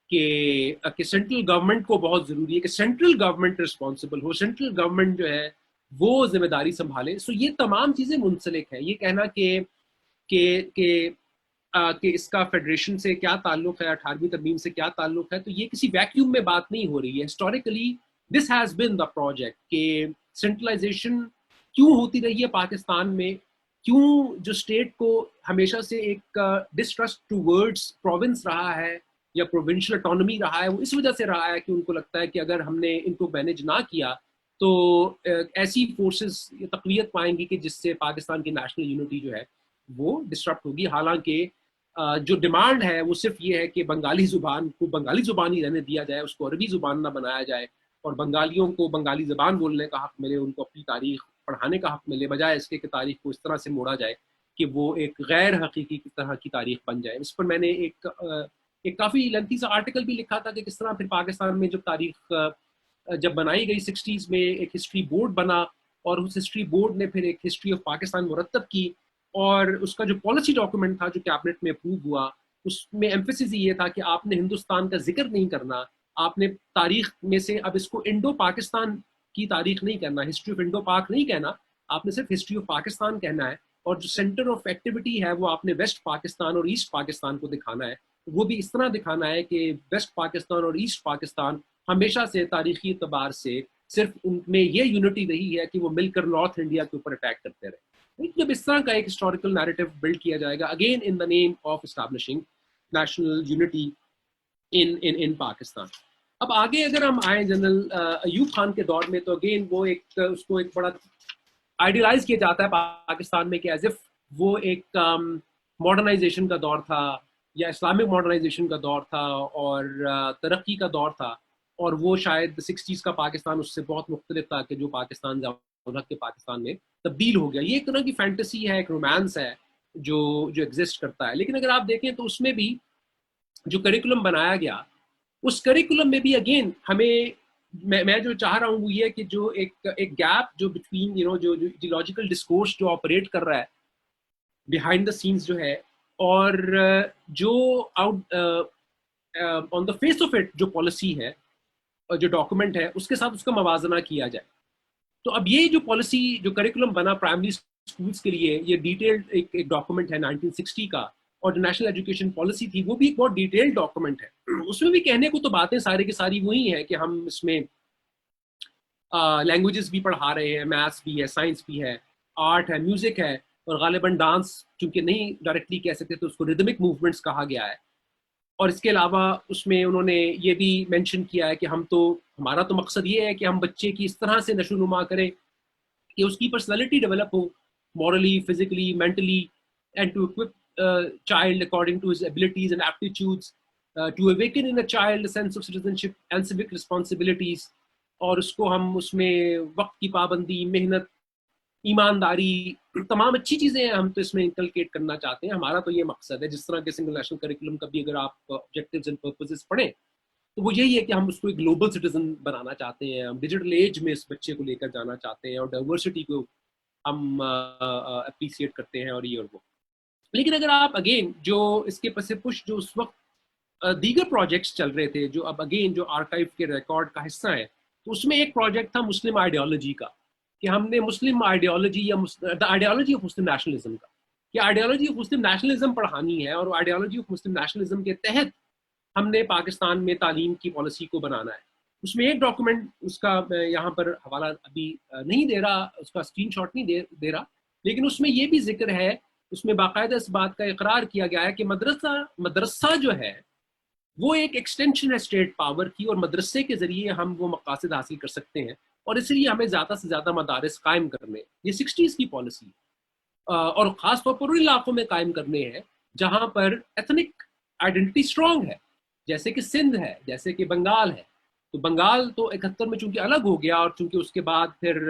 کہ سینٹرل گورنمنٹ کو بہت ضروری ہے کہ سینٹرل گورنمنٹ رسپانسبل ہو، سینٹرل گورنمنٹ جو ہے وہ ذمہ داری سنبھالے. سو یہ تمام چیزیں منسلک ہیں. یہ کہنا کہ اس کا فیڈریشن سے کیا تعلق ہے، 18ویں ترمیم سے کیا تعلق ہے، تو یہ کسی ویکیوم میں بات نہیں ہو رہی ہے. Historically this has been the project کہ سینٹرلائزیشن کیوں ہوتی رہی ہے پاکستان میں، کیوں جو اسٹیٹ کو ہمیشہ سے ایک ڈسٹرسٹ ٹو ورڈس پروونس رہا ہے یا پروونشل اٹانومی رہا ہے، وہ اس وجہ سے رہا ہے کہ ان کو لگتا ہے کہ اگر ہم نے ان کو مینیج نہ کیا تو ایسی فورسز تقویت پائیں گی کہ جس سے پاکستان کی نیشنل یونٹی جو ہے وہ ڈسٹرپٹ ہوگی. حالانکہ جو ڈیمانڈ ہے وہ صرف یہ ہے کہ بنگالی زبان کو بنگالی زبان ہی رہنے دیا جائے، اس کو عربی زبان نہ بنایا جائے، اور بنگالیوں کو بنگالی زبان بولنے کا حق ملے، ان کو اپنی تاریخ پڑھانے کا حق ملے، بجائے اس کے کہ تاریخ کو اس طرح سے موڑا جائے کہ وہ ایک غیر حقیقی طرح کی تاریخ بن جائے. اس پر میں نے ایک کافی لینتھی سا آرٹیکل بھی لکھا تھا کہ کس طرح پھر پاکستان میں جو تاریخ جب بنائی گئی 60s میں ایک ہسٹری بورڈ بنا، اور اس ہسٹری بورڈ نے پھر ایک ہسٹری آف پاکستان مرتب کی، اور اس کا جو پالیسی ڈاکومنٹ تھا جو کیبنٹ میں اپروو ہوا اس میں ایمفیسس یہ تھا کہ آپ نے ہندوستان کا ذکر نہیں کرنا، آپ نے تاریخ میں سے اب اس کو انڈو پاکستان کی تاریخ نہیں کہنا، ہسٹری آف انڈو پاک نہیں کہنا، آپ نے صرف ہسٹری آف پاکستان کہنا ہے. اور جو سینٹر آف ایکٹیویٹی ہے وہ آپ نے ویسٹ پاکستان اور ایسٹ پاکستان کو دکھانا ہے. وہ بھی اس طرح دکھانا ہے کہ ویسٹ پاکستان اور ایسٹ پاکستان ہمیشہ سے تاریخی اعتبار سے صرف ان میں یہ یونٹی رہی ہے کہ وہ مل کر نارتھ انڈیا کے اوپر اٹیک کرتے رہے. جب اس طرح کا ایک ہسٹوریکل نیریٹو بلڈ کیا جائے گا again in the name of establishing national unity in Pakistan. اب آگے اگر ہم آئیں جنرل ایوب خان کے دور میں، تو اگین وہ اس کو ایک بڑا آئیڈیلائز کیا جاتا ہے پاکستان میں کہ ایز اف وہ ایک ماڈرنائزیشن کا دور تھا یا اسلامک ماڈرنائزیشن کا دور تھا اور ترقی کا دور تھا، اور وہ شاید 60s کا پاکستان اس سے بہت مختلف تھا کہ جو پاکستان کے پاکستان میں تبدیل ہو گیا. یہ ایک طرح کی فینٹیسی ہے، ایک رومانس ہے جو ایگزسٹ کرتا ہے. لیکن اگر آپ دیکھیں تو اس میں بھی جو کریکولم بنایا گیا اس کریکولم میں بھی اگین ہمیں میں جو چاہ رہا ہوں وہ یہ کہ جو ایک گیپ جو بٹوین جو ایڈیولوجیکل ڈسکورس جو آپریٹ کر رہا ہے بیہائنڈ دا سینس جو ہے، اور جو آن دا فیس آف اٹ جو پالیسی ہے اور جو ڈاکومنٹ ہے اس کے ساتھ اس کا موازنہ کیا جائے. تو اب یہ جو پالیسی جو کریکولم بنا پرائمری اسکولس کے لیے، یہ ڈیٹیلڈ ایک ڈاکومنٹ ہے 1960 کا، اور جو نیشنل ایجوکیشن پالیسی تھی وہ بھی ایک بہت ڈیٹیلڈ ڈاکومنٹ ہے. اس میں بھی کہنے کو تو باتیں سارے کی ساری وہی ہیں کہ ہم اس میں لینگویجز بھی پڑھا رہے ہیں، میتھس بھی ہے، سائنس بھی ہے، آرٹ ہے، میوزک ہے، اور غالباً ڈانس چونکہ نہیں ڈائریکٹلی کہہ سکتے تو اس کو ریدمک موومنٹس کہا گیا ہے. اور اس کے علاوہ اس میں انہوں نے یہ بھی مینشن کیا ہے کہ ہمارا تو مقصد یہ ہے کہ ہم بچے کی اس طرح سے نشو نما کریں کہ اس کی personality develop who morally, physically, mentally, and to equip child according to his abilities and aptitudes, to awaken in a child a sense of citizenship and civic responsibilities. اور اس کو ہم اس میں وقت کی پابندی، محنت، ایمانداری، تمام اچھی چیزیں ہم تو اس میں انکلکیٹ کرنا چاہتے ہیں. ہمارا تو یہ مقصد ہے. جس طرح کے سنگل نیشنل کریکولم کا بھی اگر آپ آبجیکٹیوز اینڈ پرپسز پڑھیں تو وہ یہی ہے کہ ہم اس کو ایک گلوبل سٹیزن بنانا چاہتے ہیں، ہم ڈیجیٹل ایج میں اس بچے کو لے کر جانا چاہتے ہیں، اور ڈائیورسٹی کو ہم اپریسیٹ کرتے ہیں اور یہ اور وہ. لیکن اگر آپ اگین جو اس کے پس پش جو اس وقت دیگر پروجیکٹس چل رہے تھے جو اب اگین جو آرکائیو کے ریکارڈ کا حصہ ہے، تو اس میں ایک پروجیکٹ تھا مسلم آئیڈیالوجی کا، کہ ہم نے مسلم آئیڈیالوجی یا آئیڈیالوجی آف مسلم نیشنلزم کا، کہ آئیڈیالوجی آف مسلم نیشنلزم پڑھانی ہے، اور آئیڈیالوجی آف مسلم نیشنلزم کے تحت ہم نے پاکستان میں تعلیم کی پالیسی کو بنانا ہے. اس میں ایک ڈاکومنٹ، اس کا میں یہاں پر حوالہ ابھی نہیں دے رہا، اس کا اسکرین شاٹ نہیں دے رہا، لیکن اس میں یہ بھی ذکر ہے، اس میں باقاعدہ اس بات کا اقرار کیا گیا ہے کہ مدرسہ جو ہے وہ ایک ایکسٹینشن ہے اسٹیٹ پاور کی، اور مدرسے کے ذریعے ہم وہ مقاصد حاصل کر سکتے ہیں، اور اس لیے ہمیں زیادہ سے زیادہ مدارس قائم کرنے. یہ 60s کی پالیسی، اور خاص طور پر ان علاقوں میں قائم کرنے ہیں جہاں پر ایتھنک آئیڈینٹی اسٹرانگ ہے، جیسے کہ سندھ ہے، جیسے کہ بنگال ہے. تو بنگال تو 71 میں چونکہ الگ ہو گیا، اور چونکہ اس کے بعد پھر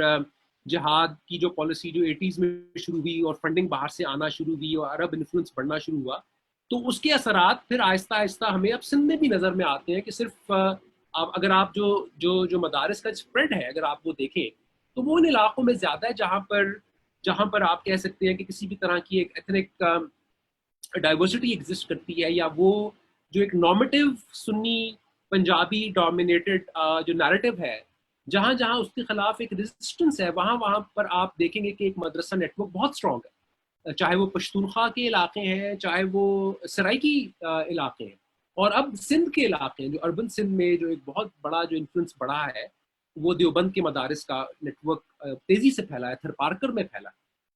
جہاد کی جو پالیسی جو 80s میں شروع ہوئی اور فنڈنگ باہر سے آنا شروع ہوئی اور عرب انفلوئنس بڑھنا شروع ہوا، تو اس کے اثرات پھر آہستہ آہستہ ہمیں اب سندھ میں بھی نظر میں آتے ہیں کہ صرف اگر آپ جو مدارس کا اسپریڈ ہے اگر آپ وہ دیکھیں تو وہ ان علاقوں میں زیادہ ہے جہاں پر آپ کہہ سکتے ہیں کہ کسی بھی طرح کی ایک ایتھنک ڈائیورسٹی ایگزسٹ کرتی ہے، یا وہ جو ایک نارمیٹیو سنی پنجابی ڈومینیٹڈ جو نیریٹو ہے، جہاں جہاں اس کے خلاف ایک ریزسٹنس ہے، وہاں پر آپ دیکھیں گے کہ ایک مدرسہ نیٹ ورک بہت اسٹرانگ ہے، چاہے وہ پشتونخوا کے علاقے ہیں، چاہے وہ سرائکی علاقے ہیں، اور اب سندھ کے علاقے ہیں، جو اربن سندھ میں جو ایک بہت بڑا جو انفلوئنس بڑھا ہے وہ دیوبند کے مدارس کا نیٹ ورک تیزی سے پھیلا ہے، تھر پارکر میں پھیلا ہے.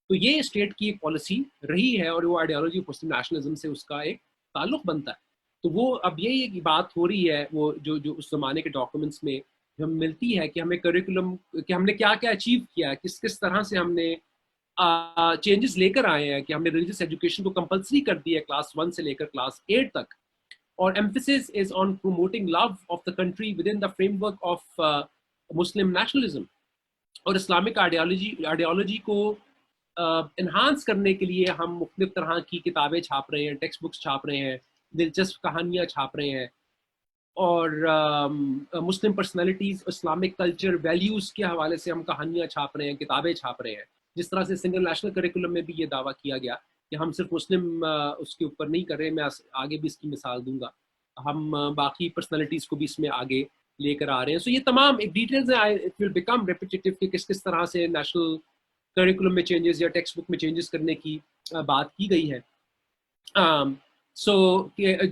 تو یہ اسٹیٹ کی ایک پالیسی رہی ہے، اور وہ آئیڈیالوجی آف مسلم نیشنلزم سے اس کا ایک تعلق بنتا ہے. تو وہ اب یہی بات ہو رہی ہے، وہ جو اس زمانے کے ڈاکومنٹس میں ہم ملتی ہے کہ ہمیں کریکولم، کہ ہم نے کیا کیا اچیو کیا ہے، کس طرح سے ہم نے چینجز لے کر آئے ہیں، کہ ہم نے ریلیجیس ایجوکیشن کو کمپلسری کر دی ہے کلاس 1 سے لے کر کلاس 8 تک، اور emphasis is on promoting love of the country within the framework of Muslim nationalism. اور اسلامک آئیڈیالوجی کو انہانس کرنے کے لیے ہم مختلف طرح کی کتابیں چھاپ رہے ہیں، ٹیکسٹ بکس چھاپ رہے ہیں، دلچسپ کہانیاں چھاپ رہے ہیں، اور مسلم پرسنالٹیز، اسلامک کلچر، ویلیوز کے حوالے سے ہم کہانیاں چھاپ رہے ہیں، کتابیں چھاپ رہے ہیں. جس طرح سے سنگل نیشنل کریکولم میں بھی یہ دعویٰ کیا گیا کہ ہم صرف مسلم اس کے اوپر نہیں کر رہے، میں آگے بھی اس کی مثال دوں گا، ہم باقی پرسنالٹیز کو بھی اس میں آگے لے کر آ رہے ہیں. سو یہ تمام ایک ڈیٹیلز ہیں، اٹ ول بیکم ریپیٹیٹیو کہ کس طرح سے نیشنل کریکولم میں چینجز یا ٹیکسٹ بک میں چینجز کرنے کی بات کی گئی ہے. سو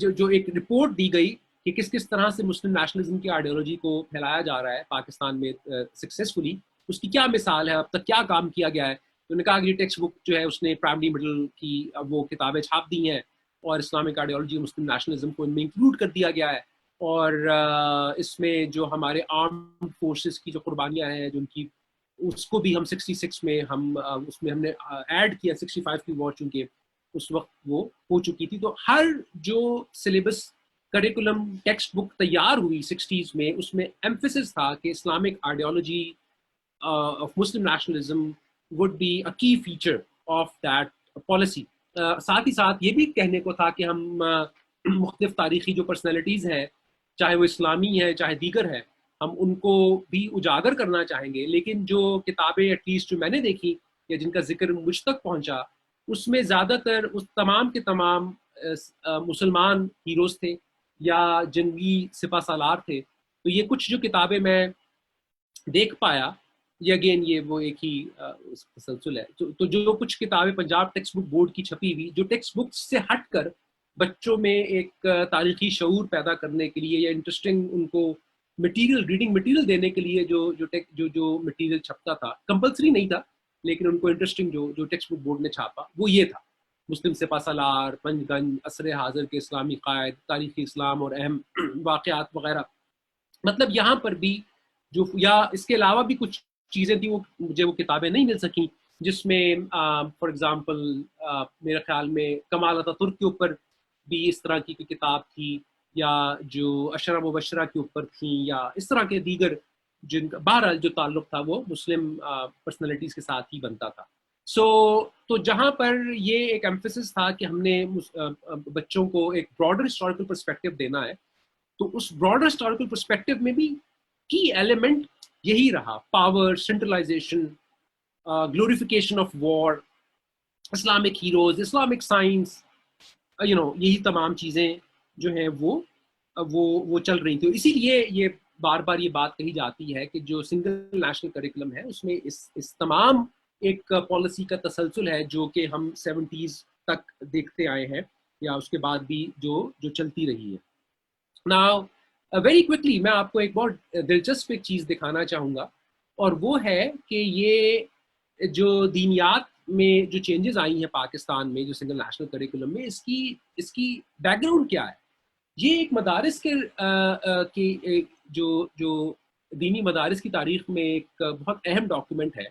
جو ایک رپورٹ دی گئی کہ کس طرح سے مسلم نیشنلزم کی آئیڈیالوجی کو پھیلایا جا رہا ہے پاکستان میں سکسیزفلی، اس کی کیا مثال ہے، اب تک کیا کام کیا گیا ہے. تو انہوں نے کہا کہ ٹیکسٹ بک جو ہے اس نے پرائمری مڈل کی وہ کتابیں چھاپ دی ہیں، اور اسلامک آئیڈیالوجی مسلم نیشنلزم کو ان میں انکلوڈ کر دیا گیا ہے، اور اس میں جو ہمارے آرمڈ فورسز کی جو قربانیاں ہیں جو ان کی، اس کو بھی ہم 66 میں اس میں ہم نے ایڈ کیا. 65 کی وار چونکہ اس وقت وہ ہو چکی تھی. تو ہر جو سلیبس کریکولم ٹیکسٹ بک تیار ہوئی 60s میں، اس میں ایمفیسس تھا کہ Islamic ideology of Muslim nationalism would be a key feature of that policy. ساتھ ہی ساتھ یہ بھی کہنے کو تھا کہ ہم مختلف تاریخی جو پرسنالٹیز ہیں، چاہے وہ اسلامی ہے چاہے دیگر ہے، ہم ان کو بھی اجاگر کرنا چاہیں گے. لیکن جو کتابیں ایٹ لیسٹ جو میں نے دیکھی یا جن کا ذکر مجھ تک پہنچا، اس میں زیادہ تر اس تمام کے تمام مسلمان ہیروز تھے یا جنگی سپہ سالار تھے. تو یہ کچھ جو کتابیں میں دیکھ پایا، یہ اگین یہ وہ ایک ہی تسلسل ہے. تو جو کچھ کتابیں پنجاب ٹیکسٹ بک بورڈ کی چھپی ہوئی، جو ٹیکسٹ بک سے ہٹ کر بچوں میں ایک تاریخی شعور پیدا کرنے کے لیے یا انٹرسٹنگ ان کو مٹیریل، ریڈنگ مٹیریل دینے کے لیے جو مٹیریل چھپتا تھا، کمپلسری نہیں تھا لیکن ان کو انٹرسٹنگ جو ٹیکسٹ بک بورڈ نے چھاپا وہ یہ تھا: مسلم سپہ سالار، پنج گنج، عصر حاضر کے اسلامی قائد، تاریخ اسلام اور اہم واقعات وغیرہ. مطلب یہاں پر بھی جو، یا اس کے علاوہ بھی کچھ چیزیں تھیں، مجھے وہ کتابیں نہیں مل سکیں، جس میں فار ایگزامپل میرے خیال میں کمال اتاترک کے اوپر بھی اس طرح کی کوئی کتاب تھی، یا جو اشرا مبشرہ کے اوپر تھیں، یا اس طرح کے دیگر جن کا بہرحال جو تعلق تھا وہ مسلم پرسنالٹیز کے ساتھ ہی بنتا تھا. تو جہاں پر یہ ایک ایمفیسس تھا کہ ہم نے بچوں کو ایک براڈر ہسٹوریکل پرسپیکٹو دینا ہے، تو اس براڈر ہسٹوریکل پرسپیکٹو میں بھی کی ایلیمنٹ یہی رہا: power, centralisation, glorification of war, Islamic heroes, Islamic science, یہی تمام چیزیں جو ہیں وہ چل رہی تھیں. اسی لیے یہ بار بار یہ بات کہی جاتی ہے کہ جو سنگل نیشنل کریکولم ہے اس میں اس تمام ایک پالیسی کا تسلسل ہے جو کہ ہم 70s تک دیکھتے آئے ہیں یا اس کے بعد بھی جو چلتی رہی ہے. Now ویری کوئکلی میں آپ کو ایک بہت دلچسپ ایک چیز دکھانا چاہوں گا, اور وہ ہے کہ یہ جو دینیات میں جو چینجز آئی ہیں پاکستان میں جو سنگل نیشنل کریکولم میں, اس کی بیک گراؤنڈ کیا ہے. یہ ایک مدارس کے جو دینی مدارس کی تاریخ میں ایک بہت اہم ڈاکومنٹ ہے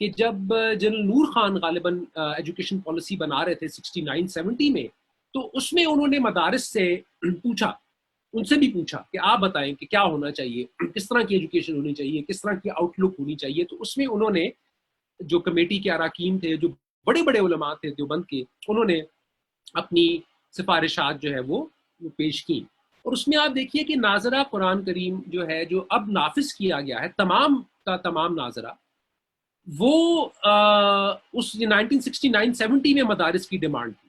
کہ جب جنرل نور خان غالباً ایجوکیشن پالیسی بنا رہے تھے 69-70 میں, تو اس میں انہوں نے مدارس سے پوچھا, ان سے بھی پوچھا کہ آپ بتائیں کہ کیا ہونا چاہیے, کس طرح کی ایجوکیشن ہونی چاہیے, کس طرح کی آؤٹ لک ہونی چاہیے. تو اس میں انہوں نے جو کمیٹی کے اراکین تھے, جو بڑے بڑے علماء تھے دیوبند کے, انہوں نے اپنی سفارشات جو ہے وہ پیش کی. اور اس میں آپ دیکھیے کہ ناظرہ قرآن کریم جو ہے, جو اب نافذ کیا گیا ہے تمام کا تمام ناظرہ, وہ اس 1969-70 میں مدارس کی ڈیمانڈ تھی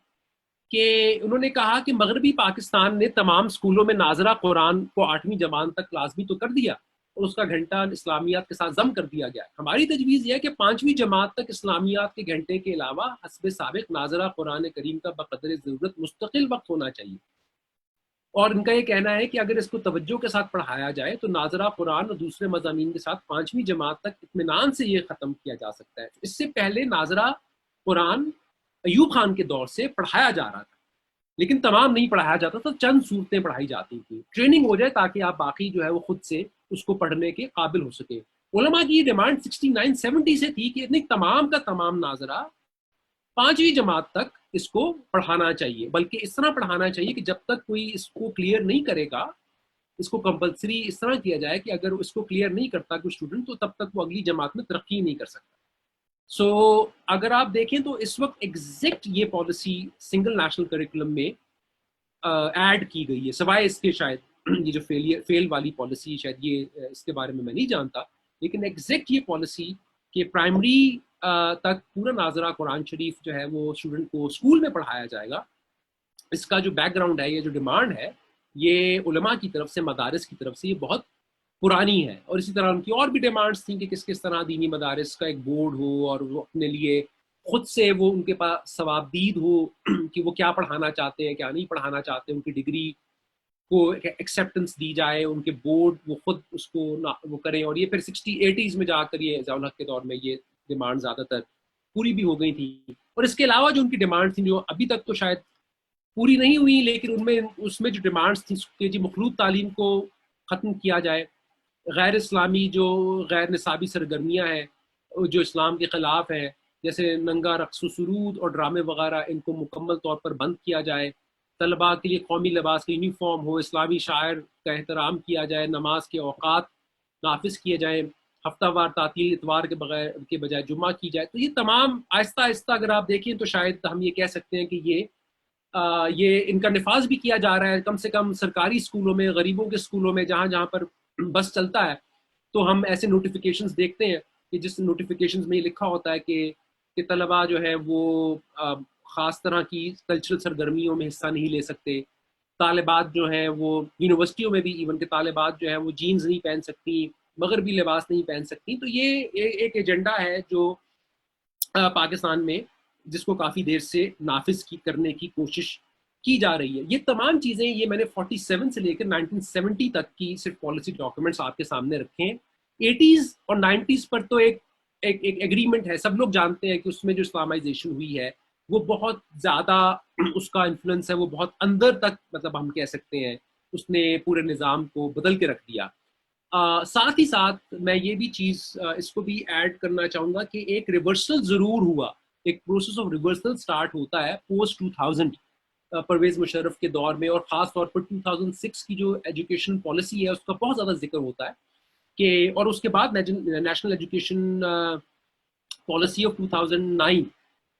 کہ انہوں نے کہا کہ مغربی پاکستان نے تمام اسکولوں میں ناظرہ قرآن کو 8ویں جماعت تک لازمی تو کر دیا, اور اس کا گھنٹہ اسلامیات کے ساتھ ضم کر دیا گیا. ہماری تجویز یہ ہے کہ 5ویں جماعت تک اسلامیات کے گھنٹے کے علاوہ حسب سابق ناظرہ قرآن کریم کا بقدر ضرورت مستقل وقت ہونا چاہیے. اور ان کا یہ کہنا ہے کہ اگر اس کو توجہ کے ساتھ پڑھایا جائے تو ناظرہ قرآن اور دوسرے مضامین کے ساتھ 5ویں جماعت تک اطمینان سے یہ ختم کیا جا سکتا ہے. اس سے پہلے ناظرہ قرآن ایوب خان کے دور سے پڑھایا جا رہا تھا, لیکن تمام نہیں پڑھایا جاتا تھا, چند صورتیں پڑھائی جاتی تھیں, ٹریننگ ہو جائے تاکہ آپ باقی جو ہے وہ خود سے اس کو پڑھنے کے قابل ہو سکے. علماء کی یہ ڈیمانڈ 69-70 سے تھی کہ تمام کا تمام ناظرہ 5ویں جماعت تک اس کو پڑھانا چاہیے, بلکہ اس طرح پڑھانا چاہیے کہ جب تک کوئی اس کو کلیئر نہیں کرے گا, اس کو کمپلسری اس طرح کیا جائے کہ اگر اس کو کلیئر نہیں کرتا کوئی اسٹوڈنٹ تو تب تک وہ اگلی جماعت میں ترقی نہیں کر سکتا. سو اگر آپ دیکھیں تو اس وقت ایگزیکٹ یہ پالیسی سنگل نیشنل کریکولم میں ایڈ کی گئی ہے, سوائے اس کے شاید یہ جو فیل والی پالیسی, شاید یہ اس کے بارے میں نہیں جانتا, لیکن ایگزیکٹ یہ پالیسی کہ پرائمری تک پورا ناظرہ قرآن شریف جو ہے وہ اسٹوڈنٹ کو اسکول میں پڑھایا جائے گا, اس کا جو بیک گراؤنڈ ہے, یہ جو ڈیمانڈ ہے, یہ علماء کی طرف سے, مدارس کی طرف سے یہ بہت پرانی ہے. اور اسی طرح ان کی اور بھی ڈیمانڈس تھیں کہ کس طرح دینی مدارس کا ایک بورڈ ہو اور وہ اپنے لیے خود سے وہ ان کے پاس ثوابدید ہو کہ وہ کیا پڑھانا چاہتے ہیں, کیا نہیں پڑھانا چاہتے, ان کی ڈگری کو ایکسیپٹنس دی جائے, ان کے بورڈ وہ خود اس کو وہ کریں. اور یہ پھر 60-80s میں جا کر یہ ضیاء الحق کے دور میں یہ ڈیمانڈ زیادہ تر پوری بھی ہو گئی تھی. اور اس کے علاوہ جو ان کی ڈیمانڈ تھیں جو ابھی تک تو شاید پوری نہیں ہوئی, لیکن اس میں جو ڈیمانڈس تھیں کہ جی مخلوط تعلیم کو ختم کیا جائے, غیر اسلامی جو غیر نصابی سرگرمیاں ہیں جو اسلام کے خلاف ہیں, جیسے ننگا رقص و سرود اور ڈرامے وغیرہ, ان کو مکمل طور پر بند کیا جائے. طلباء کے لیے قومی لباس کا یونیفارم ہو, اسلامی شاعر کا احترام کیا جائے, نماز کے اوقات نافذ کیے جائیں, ہفتہ وار تعطیل اتوار کے بجائے جمعہ کی جائے. تو یہ تمام آہستہ آہستہ اگر آپ دیکھیں تو شاید ہم یہ کہہ سکتے ہیں کہ یہ ان کا نفاذ بھی کیا جا رہا ہے. کم سے کم سرکاری اسکولوں میں, غریبوں کے اسکولوں میں جہاں پر بس چلتا ہے, تو ہم ایسے نوٹیفیکیشنز دیکھتے ہیں کہ جس نوٹیفیکیشنز میں یہ لکھا ہوتا ہے کہ طلباء جو ہے وہ خاص طرح کی کلچرل سرگرمیوں میں حصہ نہیں لے سکتے. طالبات جو ہیں وہ یونیورسٹیوں میں بھی ایون کہ طالبات جو ہیں وہ جینز نہیں پہن سکتی, مغربی لباس نہیں پہن سکتی. تو یہ ایک ایجنڈا ہے جو پاکستان میں جس کو کافی دیر سے نافذ کرنے کی کوشش کی جا رہی ہے. یہ تمام چیزیں یہ میں نے 47 سے لے کر 1970 تک کی صرف پالیسی ڈاکومنٹس آپ کے سامنے رکھے ہیں. 80s اور 90s پر تو ایک ایگریمنٹ ہے, سب لوگ جانتے ہیں کہ اس میں جو اسلامائزیشن ہوئی ہے وہ بہت زیادہ, اس کا انفلوئنس ہے وہ بہت اندر تک, مطلب ہم کہہ سکتے ہیں اس نے پورے نظام کو بدل کے رکھ دیا. ساتھ ہی ساتھ میں یہ بھی چیز اس کو بھی ایڈ کرنا چاہوں گا کہ ایک ریورسل ضرور ہوا, ایک پروسیس آف ریورسل سٹارٹ ہوتا ہے پوسٹ 2000 پرویز مشرف کے دور میں, اور خاص طور پر 2006 کی جو ایجوکیشن پالیسی ہے اس کا بہت زیادہ ذکر ہوتا ہے کہ, اور اس کے بعد نیشنل ایجوکیشن پالیسی آف 2009,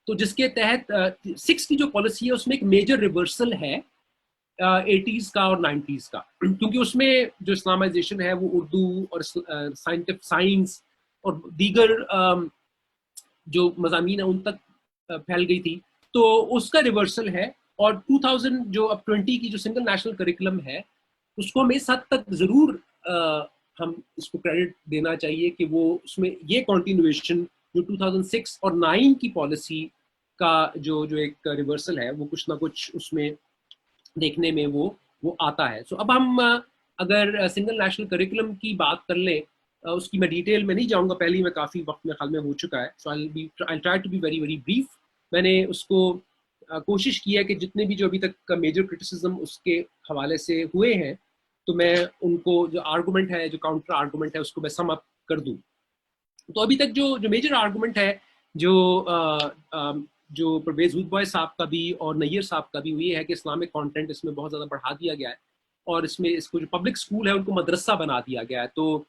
تو جس کے تحت 6 کی جو پالیسی ہے اس میں ایک میجر ریورسل ہے 80s کا اور 90s کا, کیونکہ اس میں جو اسلامائزیشن ہے وہ اردو اور سائنس اور دیگر جو مضامین ہیں ان تک پھیل گئی تھی، تو اس کا ریورسل ہے. اور 2000 جو اب 20 کی جو سنگل نیشنل کریکولم ہے اس کو ہمیں اس حد تک ضرور ہم اس کو کریڈٹ دینا چاہیے کہ وہ اس میں یہ کنٹینویشن جو 2006 اور 9 کی پالیسی کا جو ایک ریورسل ہے وہ کچھ نہ کچھ اس میں دیکھنے میں وہ آتا ہے. سو اب ہم اگر سنگل نیشنل کریکولم کی بات کر لیں، اس کی میں ڈیٹیل میں نہیں جاؤں گا، پہلے ہی میں کافی وقت میں خیال میں ہو چکا ہے. سو I'll try to be very very brief. میں نے اس کو کوشش کی ہے کہ جتنے بھی جو ابھی تک میجر کرٹیسزم اس کے حوالے سے ہوئے ہیں تو میں ان کو جو آرگومنٹ ہے، جو کاؤنٹر آرگومنٹ ہے، اس کو میں سم اپ کر دوں. تو ابھی تک جو میجر آرگومنٹ ہے جو پرویز ہوڈبوائے صاحب کا بھی اور نیر صاحب کا بھی، وہ یہ ہے کہ اسلامک کانٹینٹ اس میں بہت زیادہ بڑھا دیا گیا ہے اور اس میں اس کو جو پبلک اسکول ہے ان کو مدرسہ بنا دیا گیا ہے. تو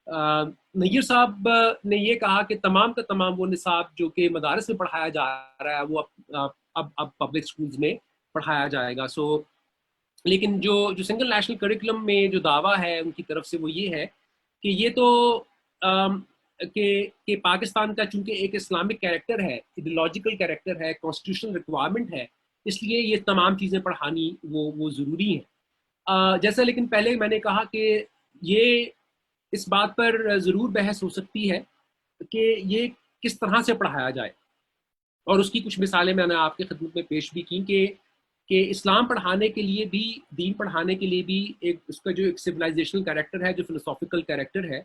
نیر صاحب نے یہ کہا کہ تمام کا تمام وہ نصاب جو کہ مدارس میں پڑھایا جا رہا ہے وہ اب پبلک اسکولز میں پڑھایا جائے گا. سو لیکن جو سنگل نیشنل کریکولم میں جو دعویٰ ہے ان کی طرف سے وہ یہ ہے کہ یہ تو کہ پاکستان کا چونکہ ایک اسلامک کیریکٹر ہے، ایڈیولوجیکل کیریکٹر ہے، کانسٹیٹیوشنل ریکوائرمنٹ ہے، اس لیے یہ تمام چیزیں پڑھانی وہ ضروری ہیں. جیسا لیکن پہلے میں نے کہا کہ یہ اس بات پر ضرور بحث ہو سکتی ہے کہ یہ کس طرح سے پڑھایا جائے، اور اس کی کچھ مثالیں میں نے آپ کی خدمت میں پیش بھی کی کہ اسلام پڑھانے کے لیے بھی، دین پڑھانے کے لیے بھی ایک اس کا جو ایک سویلائزیشنل کیریکٹر ہے، جو فلسافیکل کیریکٹر ہے،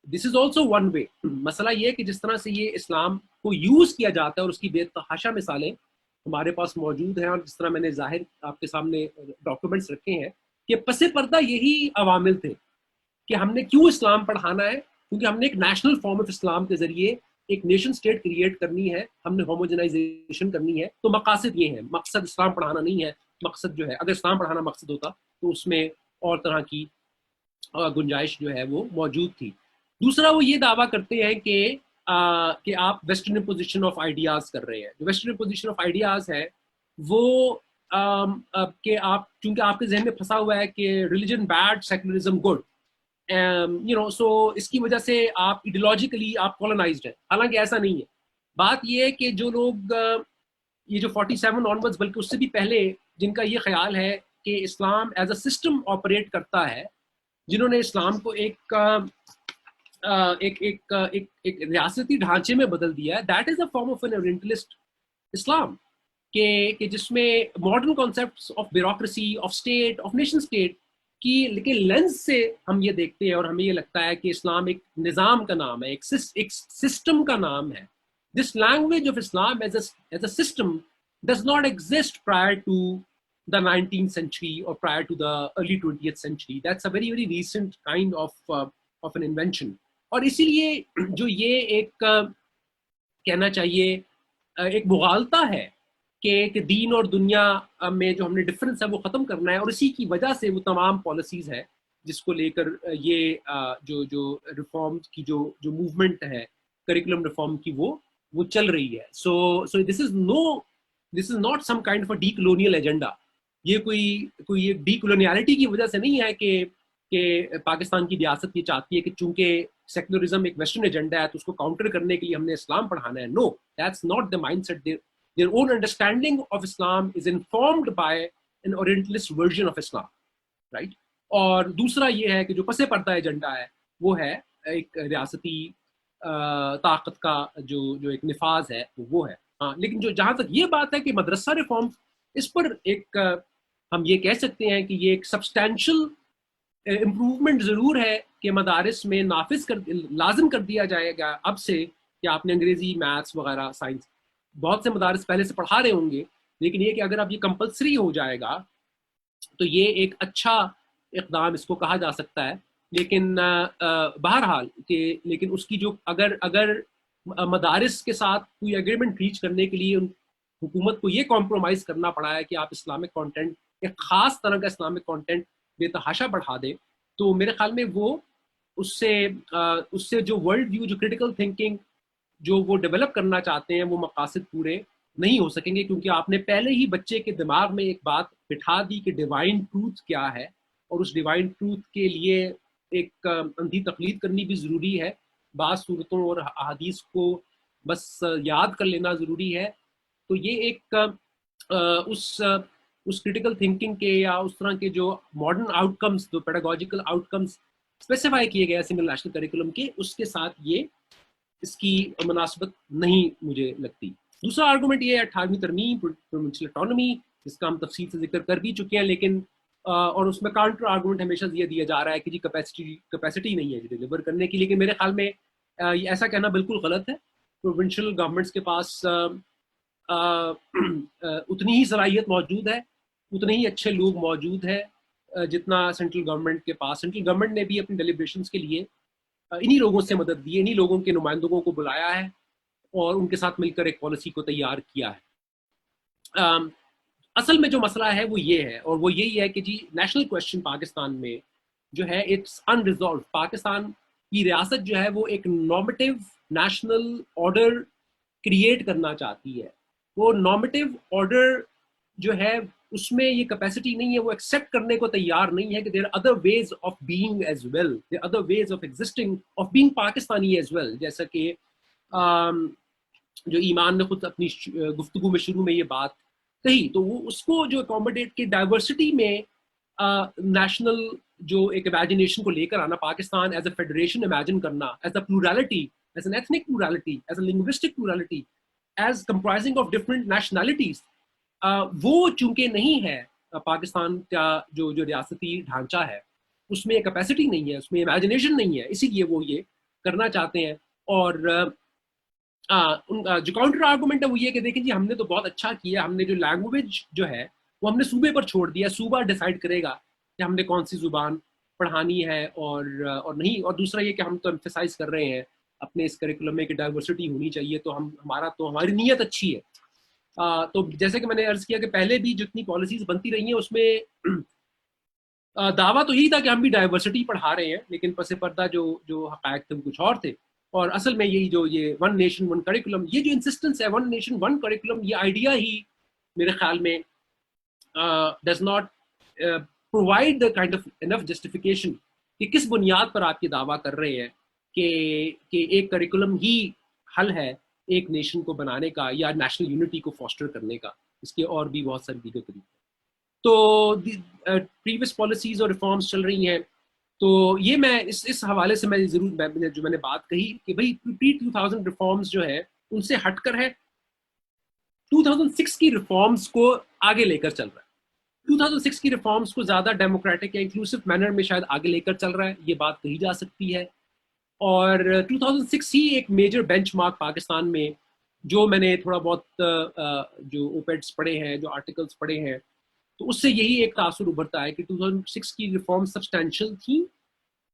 دس از آلسو ون وے. مسئلہ یہ کہ جس طرح سے یہ اسلام کو یوز کیا جاتا ہے اور اس کی بے تحاشا مثالیں ہمارے پاس موجود ہیں، اور جس طرح میں نے ظاہر آپ کے سامنے ڈاکومنٹس رکھے ہیں کہ پس پردہ یہی عوامل تھے کہ ہم نے کیوں اسلام پڑھانا ہے، کیونکہ ہم نے ایک نیشنل فارم آف اسلام کے ذریعے ایک نیشن سٹیٹ کریٹ کرنی ہے، ہم نے ہوموجنائزیشن کرنی ہے. تو مقاصد یہ ہیں، مقصد اسلام پڑھانا نہیں ہے. مقصد جو ہے، اگر اسلام پڑھانا مقصد ہوتا تو اس میں اور طرح کی گنجائش جو ہے وہ موجود تھی. دوسرا وہ یہ دعویٰ کرتے ہیں کہ آپ ویسٹرن امپوزیشن آف آئیڈیاز کر رہے ہیں. جو ویسٹرن امپوزیشن آف آئیڈیاز ہے وہ کہ آپ چونکہ آپ کے ذہن میں پھنسا ہوا ہے کہ ریلیجن بیڈ، سیکولرزم گڈ، سو اس کی وجہ سے آپ ایڈیولوجیکلی آپ کالونائزڈ ہیں. حالانکہ ایسا نہیں ہے. بات یہ ہے کہ جو لوگ یہ جو 47 آنورڈز بلکہ اس سے بھی پہلے جن کا یہ خیال ہے کہ اسلام ایز اے سسٹم آپریٹ کرتا ہے، جنہوں نے اسلام کو ایک ریاستی ڈھانچے میں بدل دیا ہے، that is a form of an orientalist Islam, کہ جس میں modern concepts of bureaucracy, of state, of nation state کی لیکن لینس سے ہم یہ دیکھتے ہیں اور ہمیں یہ لگتا ہے کہ اسلام ایک نظام کا نام ہے، ایک سسٹم کا نام ہے. This language of Islam as a system does not exist prior to the 19th century or prior to the early 20th century. That's a very very recent kind of an invention. اور اسی لیے جو یہ ایک کہنا چاہیے ایک مغالطہ ہے کہ دین اور دنیا میں جو ہم نے ڈفرنس ہے وہ ختم کرنا ہے، اور اسی کی وجہ سے وہ تمام پالیسیز ہے جس کو لے کر یہ جو ریفارم کی جو موومنٹ ہے کریکولم ریفارم کی وہ چل رہی ہے. So this is not some kind of a decolonial agenda. یہ کوئی ڈی کولونیالٹی کی وجہ سے نہیں ہے کہ پاکستان کی ریاست یہ چاہتی ہے کہ چونکہ سیکولرزم ایک ویسٹرن ایجنڈا ہے تو اس کو کاؤنٹر کرنے کے لیے ہم نے اسلام پڑھانا ہے. No, that's not the mindset. Their own understanding of Islam is informed by an Orientalist version of Islam, right? اور دوسرا یہ ہے کہ جو پس پردہ ایجنڈا ہے وہ ہے ایک ریاستی طاقت کا جو ایک نفاذ ہے وہ ہے. ہاں، لیکن جو جہاں تک یہ بات ہے کہ مدرسہ ریفارم، اس پر ایک ہم یہ کہہ سکتے ہیں کہ یہ ایک سبسٹینشل امپروومنٹ ضرور ہے کہ مدارس میں لازم کر دیا جائے گا اب سے کہ آپ نے انگریزی، میتھس وغیرہ، سائنس، بہت سے مدارس پہلے سے پڑھا رہے ہوں گے، لیکن یہ کہ اگر اب یہ کمپلسری ہو جائے گا تو یہ ایک اچھا اقدام اس کو کہا جا سکتا ہے. لیکن بہرحال لیکن اس کی جو اگر مدارس کے ساتھ کوئی ایگریمنٹ ریچ کرنے کے لیے حکومت کو یہ کمپرومائز کرنا پڑا ہے کہ آپ اسلامک کانٹینٹ، ایک خاص طرح کا اسلامک کانٹینٹ بے تحاشا بڑھا دے، تو میرے خیال میں وہ اس سے جو ورلڈ ویو، جو کریٹیکل تھنکنگ جو وہ ڈیولپ کرنا چاہتے ہیں وہ مقاصد پورے نہیں ہو سکیں گے. کیونکہ آپ نے پہلے ہی بچے کے دماغ میں ایک بات بٹھا دی کہ ڈیوائن ٹروتھ کیا ہے، اور اس ڈیوائن ٹروتھ کے لیے ایک اندھی تقلید کرنی بھی ضروری ہے. بعض صورتوں اور احادیث کو بس یاد کر لینا ضروری ہے. تو یہ ایک اس کریٹیکل تھنکنگ کے یا اس طرح کے جو ماڈرن آؤٹ کمس، جو پیڈاگوجیکل آؤٹ کمس اسپیسیفائی کیے گئے سنگل نیشنل کریکولم کے، اس کے ساتھ یہ اس کی مناسبت نہیں مجھے لگتی. دوسرا آرگومنٹ یہ ہے 18ویں ترمیم، پروونشل اٹانومی، جس کا ہم تفصیل سے ذکر کر بھی چکے ہیں، لیکن اور اس میں کاؤنٹر آرگومنٹ ہمیشہ یہ دیا جا رہا ہے کہ جی کیپیسٹی نہیں ہے جی ڈیلیور کرنے کی. لیکن میرے خیال میں ایسا کہنا بالکل غلط ہے. پروونشل گورنمنٹس کے پاس اتنی ہی صلاحیت موجود ہے، اتنے ہی اچھے لوگ موجود ہیں جتنا سینٹرل گورنمنٹ کے پاس. سینٹرل گورنمنٹ نے بھی اپنی ڈیلیبریشنز کے لیے انہی لوگوں سے مدد دی ہے، انہی لوگوں کے نمائندوں کو بلایا ہے اور ان کے ساتھ مل کر ایک پالیسی کو تیار کیا ہے. اصل میں جو مسئلہ ہے وہ یہ ہے، اور وہ یہی ہے کہ جی نیشنل کویسچن پاکستان میں جو ہے اٹس انریزالوڈ. پاکستان کی ریاست جو ہے وہ ایک نارمیٹیو نیشنل آرڈر کریٹ کرنا چاہتی ہے. وہ نارمیٹیو آرڈر جو ہے اس میں یہ کیپیسٹی نہیں ہے، وہ ایکسیپٹ کرنے کو تیار نہیں ہے کہ there other ways of being as well, there other ways of existing, of being Pakistani as well. جیسا کہ جو ایمان نے خود اپنی گفتگو میں شروع میں یہ بات کہی، تو وہ اس کو جو اکوموڈیٹ کی ڈائیورسٹی میں نیشنل جو ایک امیجنیشن کو لے کر آنا، Pakistan as a federation imagine کرنا، as a plurality, as an ethnic plurality, as a linguistic plurality, as comprising of different nationalities, وہ چونکہ نہیں ہے پاکستان کا جو ریاستی ڈھانچہ ہے، اس میں کیپیسٹی نہیں ہے، اس میں امیجنیشن نہیں ہے، اسی لیے وہ یہ کرنا چاہتے ہیں. اور جو کاؤنٹر آرگومنٹ ہے وہ یہ کہ دیکھیں جی ہم نے تو بہت اچھا کیا، ہم نے جو لینگویج جو ہے وہ ہم نے صوبے پر چھوڑ دیا، صوبہ ڈیسائیڈ کرے گا کہ ہم نے کون سی زبان پڑھانی ہے اور نہیں. اور دوسرا یہ کہ ہم تو ایمفیسائز کر رہے ہیں اپنے اس کریکولم میں کہ ڈائیورسٹی ہونی چاہیے، تو ہماری نیت اچھی ہے. تو جیسے کہ میں نے عرض کیا کہ پہلے بھی جتنی پالیسیز بنتی رہی ہیں اس میں دعویٰ تو یہی تھا کہ ہم بھی ڈائیورسٹی پڑھا رہے ہیں، لیکن پس پردہ جو حقائق تھے وہ کچھ اور تھے. اور اصل میں یہی جو یہ ون نیشن ون کریکولم، یہ جو انسسٹنس ہے ون نیشن ون کریکولم، یہ آئیڈیا ہی میرے خیال میں does not provide the kind of enough justification کہ کس بنیاد پر آپ یہ دعویٰ کر رہے ہیں کہ ایک کریکولم ہی حل ہے ایک نیشن کو بنانے کا یا نیشنل یونٹی کو فاسٹر کرنے کا. اس کے اور بھی بہت سارے دیگر طریقے. تو پریویس پالیسیز اور ریفارمز چل رہی ہیں، تو یہ میں اس حوالے سے میں ضرور جو میں نے بات کہی کہ بھائی پری 2000 ریفارمز جو ہے ان سے ہٹ کر ہے 2006 کی ریفارمز کو آگے لے کر چل رہا ہے. 2006 کی ریفارمز کو زیادہ ڈیموکریٹک یا انکلوسیو مینر میں شاید آگے لے کر چل رہا ہے، یہ بات کہی جا سکتی ہے. اور 2006 ہی ایک میجر بینچ مارک پاکستان میں، جو میں نے تھوڑا بہت جو اوپیڈس پڑھے ہیں، جو آرٹیکلس پڑھے ہیں، تو اس سے یہی ایک تاثر ابھرتا ہے کہ 2006 کی ریفارم سبسٹینشیل تھیں،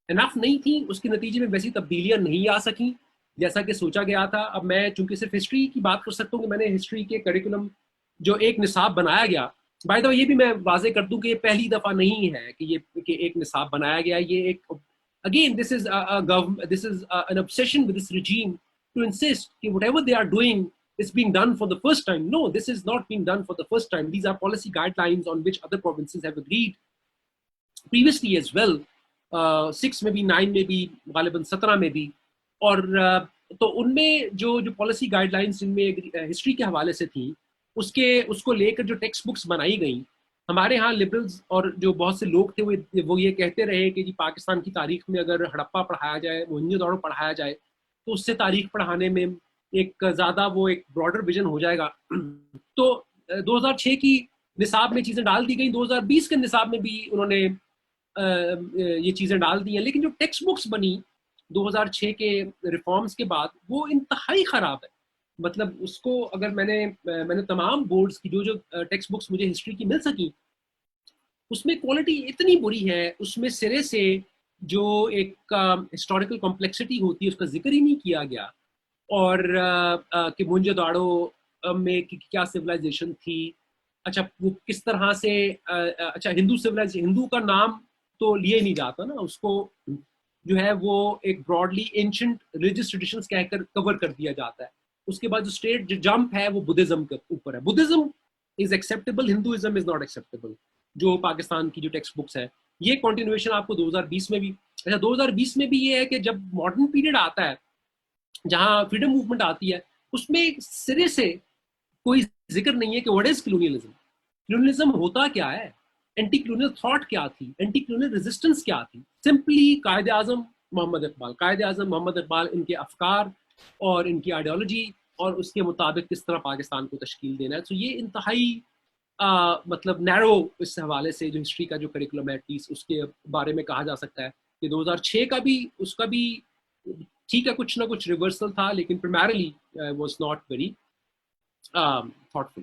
انف نہیں تھیں، اس کے نتیجے میں ویسی تبدیلیاں نہیں آ سکیں جیسا کہ سوچا گیا تھا. اب میں چونکہ صرف ہسٹری کی بات کر سکتا ہوں کہ میں نے ہسٹری کے کریکولم جو ایک نصاب بنایا گیا، بائی دا وے یہ بھی میں واضح کر دوں کہ یہ پہلی دفعہ نہیں ہے کہ ایک نصاب بنایا گیا. یہ ایک again this is an obsession with this regime to insist that whatever they are doing is being done for the first time. No, this is not being done for the first time. These are policy guidelines on which other provinces have agreed previously as well. 6 میں بھی 9 میں بھی غالباً 17 میں بھی. اور تو ان میں جو پالیسی گائیڈ لائنس جن میں ہسٹری کے حوالے سے تھیں اس کو لے کر جو ٹیکسٹ بکس بنائی گئیں، ہمارے ہاں لبرلز اور جو بہت سے لوگ تھے وہ یہ کہتے رہے کہ جی پاکستان کی تاریخ میں اگر ہڑپا پڑھایا جائے، موہنجو داڑو پڑھایا جائے، تو اس سے تاریخ پڑھانے میں ایک زیادہ وہ ایک براڈر ویژن ہو جائے گا. تو 2006 کی نصاب میں چیزیں ڈال دی گئیں، 2020 کے نصاب میں بھی انہوں نے یہ چیزیں ڈال دی ہیں، لیکن جو ٹیکسٹ بکس بنی 2006 کے ریفارمز کے بعد وہ انتہائی خراب ہے. مطلب اس کو اگر میں نے تمام بورڈز کی جو ٹیکسٹ بکس مجھے ہسٹری کی مل سکی، اس میں کوالٹی اتنی بری ہے، اس میں سرے سے جو ایک ہسٹوریکل کمپلیکسٹی ہوتی ہے اس کا ذکر ہی نہیں کیا گیا. اور کہ موہنجو داڑو میں کیا سویلائزیشن تھی، اچھا وہ کس طرح سے اچھا ہندو کا نام تو لیے ہی نہیں جاتا نا، اس کو جو ہے وہ ایک براڈلی اینشنٹ ریلیجس ٹریڈیشنز کہہ کر کور کر دیا جاتا ہے. اس کے بعد جو اسٹیٹ جمپ ہے وہ بدھزم کے اوپر ہے. Buddhism is acceptable, Hinduism is not acceptable. جو پاکستان کی جو ٹیکسٹ بکس ہے یہ کنٹینویشن آپ کو 2020 میں بھی، اچھا 2020 میں بھی یہ ہے کہ جب ماڈرن پیریڈ آتا ہے جہاں فریڈم موومنٹ آتی ہے اس میں سرے سے کوئی ذکر نہیں ہے کہ واٹ از کلونیلزم. کلونیلزم ہوتا کیا ہے, اینٹی کلونیل تھاٹ کیا تھی, اینٹی کلونیل ریزسٹنس کیا تھی. سمپلی قائد اعظم محمد اقبال ان کے افکار اور ان کی آئیڈیالوجی اور اس کے مطابق کس طرح پاکستان کو تشکیل دینا ہے. تو یہ انتہائی مطلب نیرو اس حوالے سے جو ہسٹری کا جو کریکولم ہے ایٹ لیسٹ اس کے بارے میں کہا جا سکتا ہے کہ 2006 کا بھی اس کا بھی ٹھیک ہے کچھ نہ کچھ ریورسل تھا, لیکن پرائمرلی واز ناٹ ویری تھاٹفل.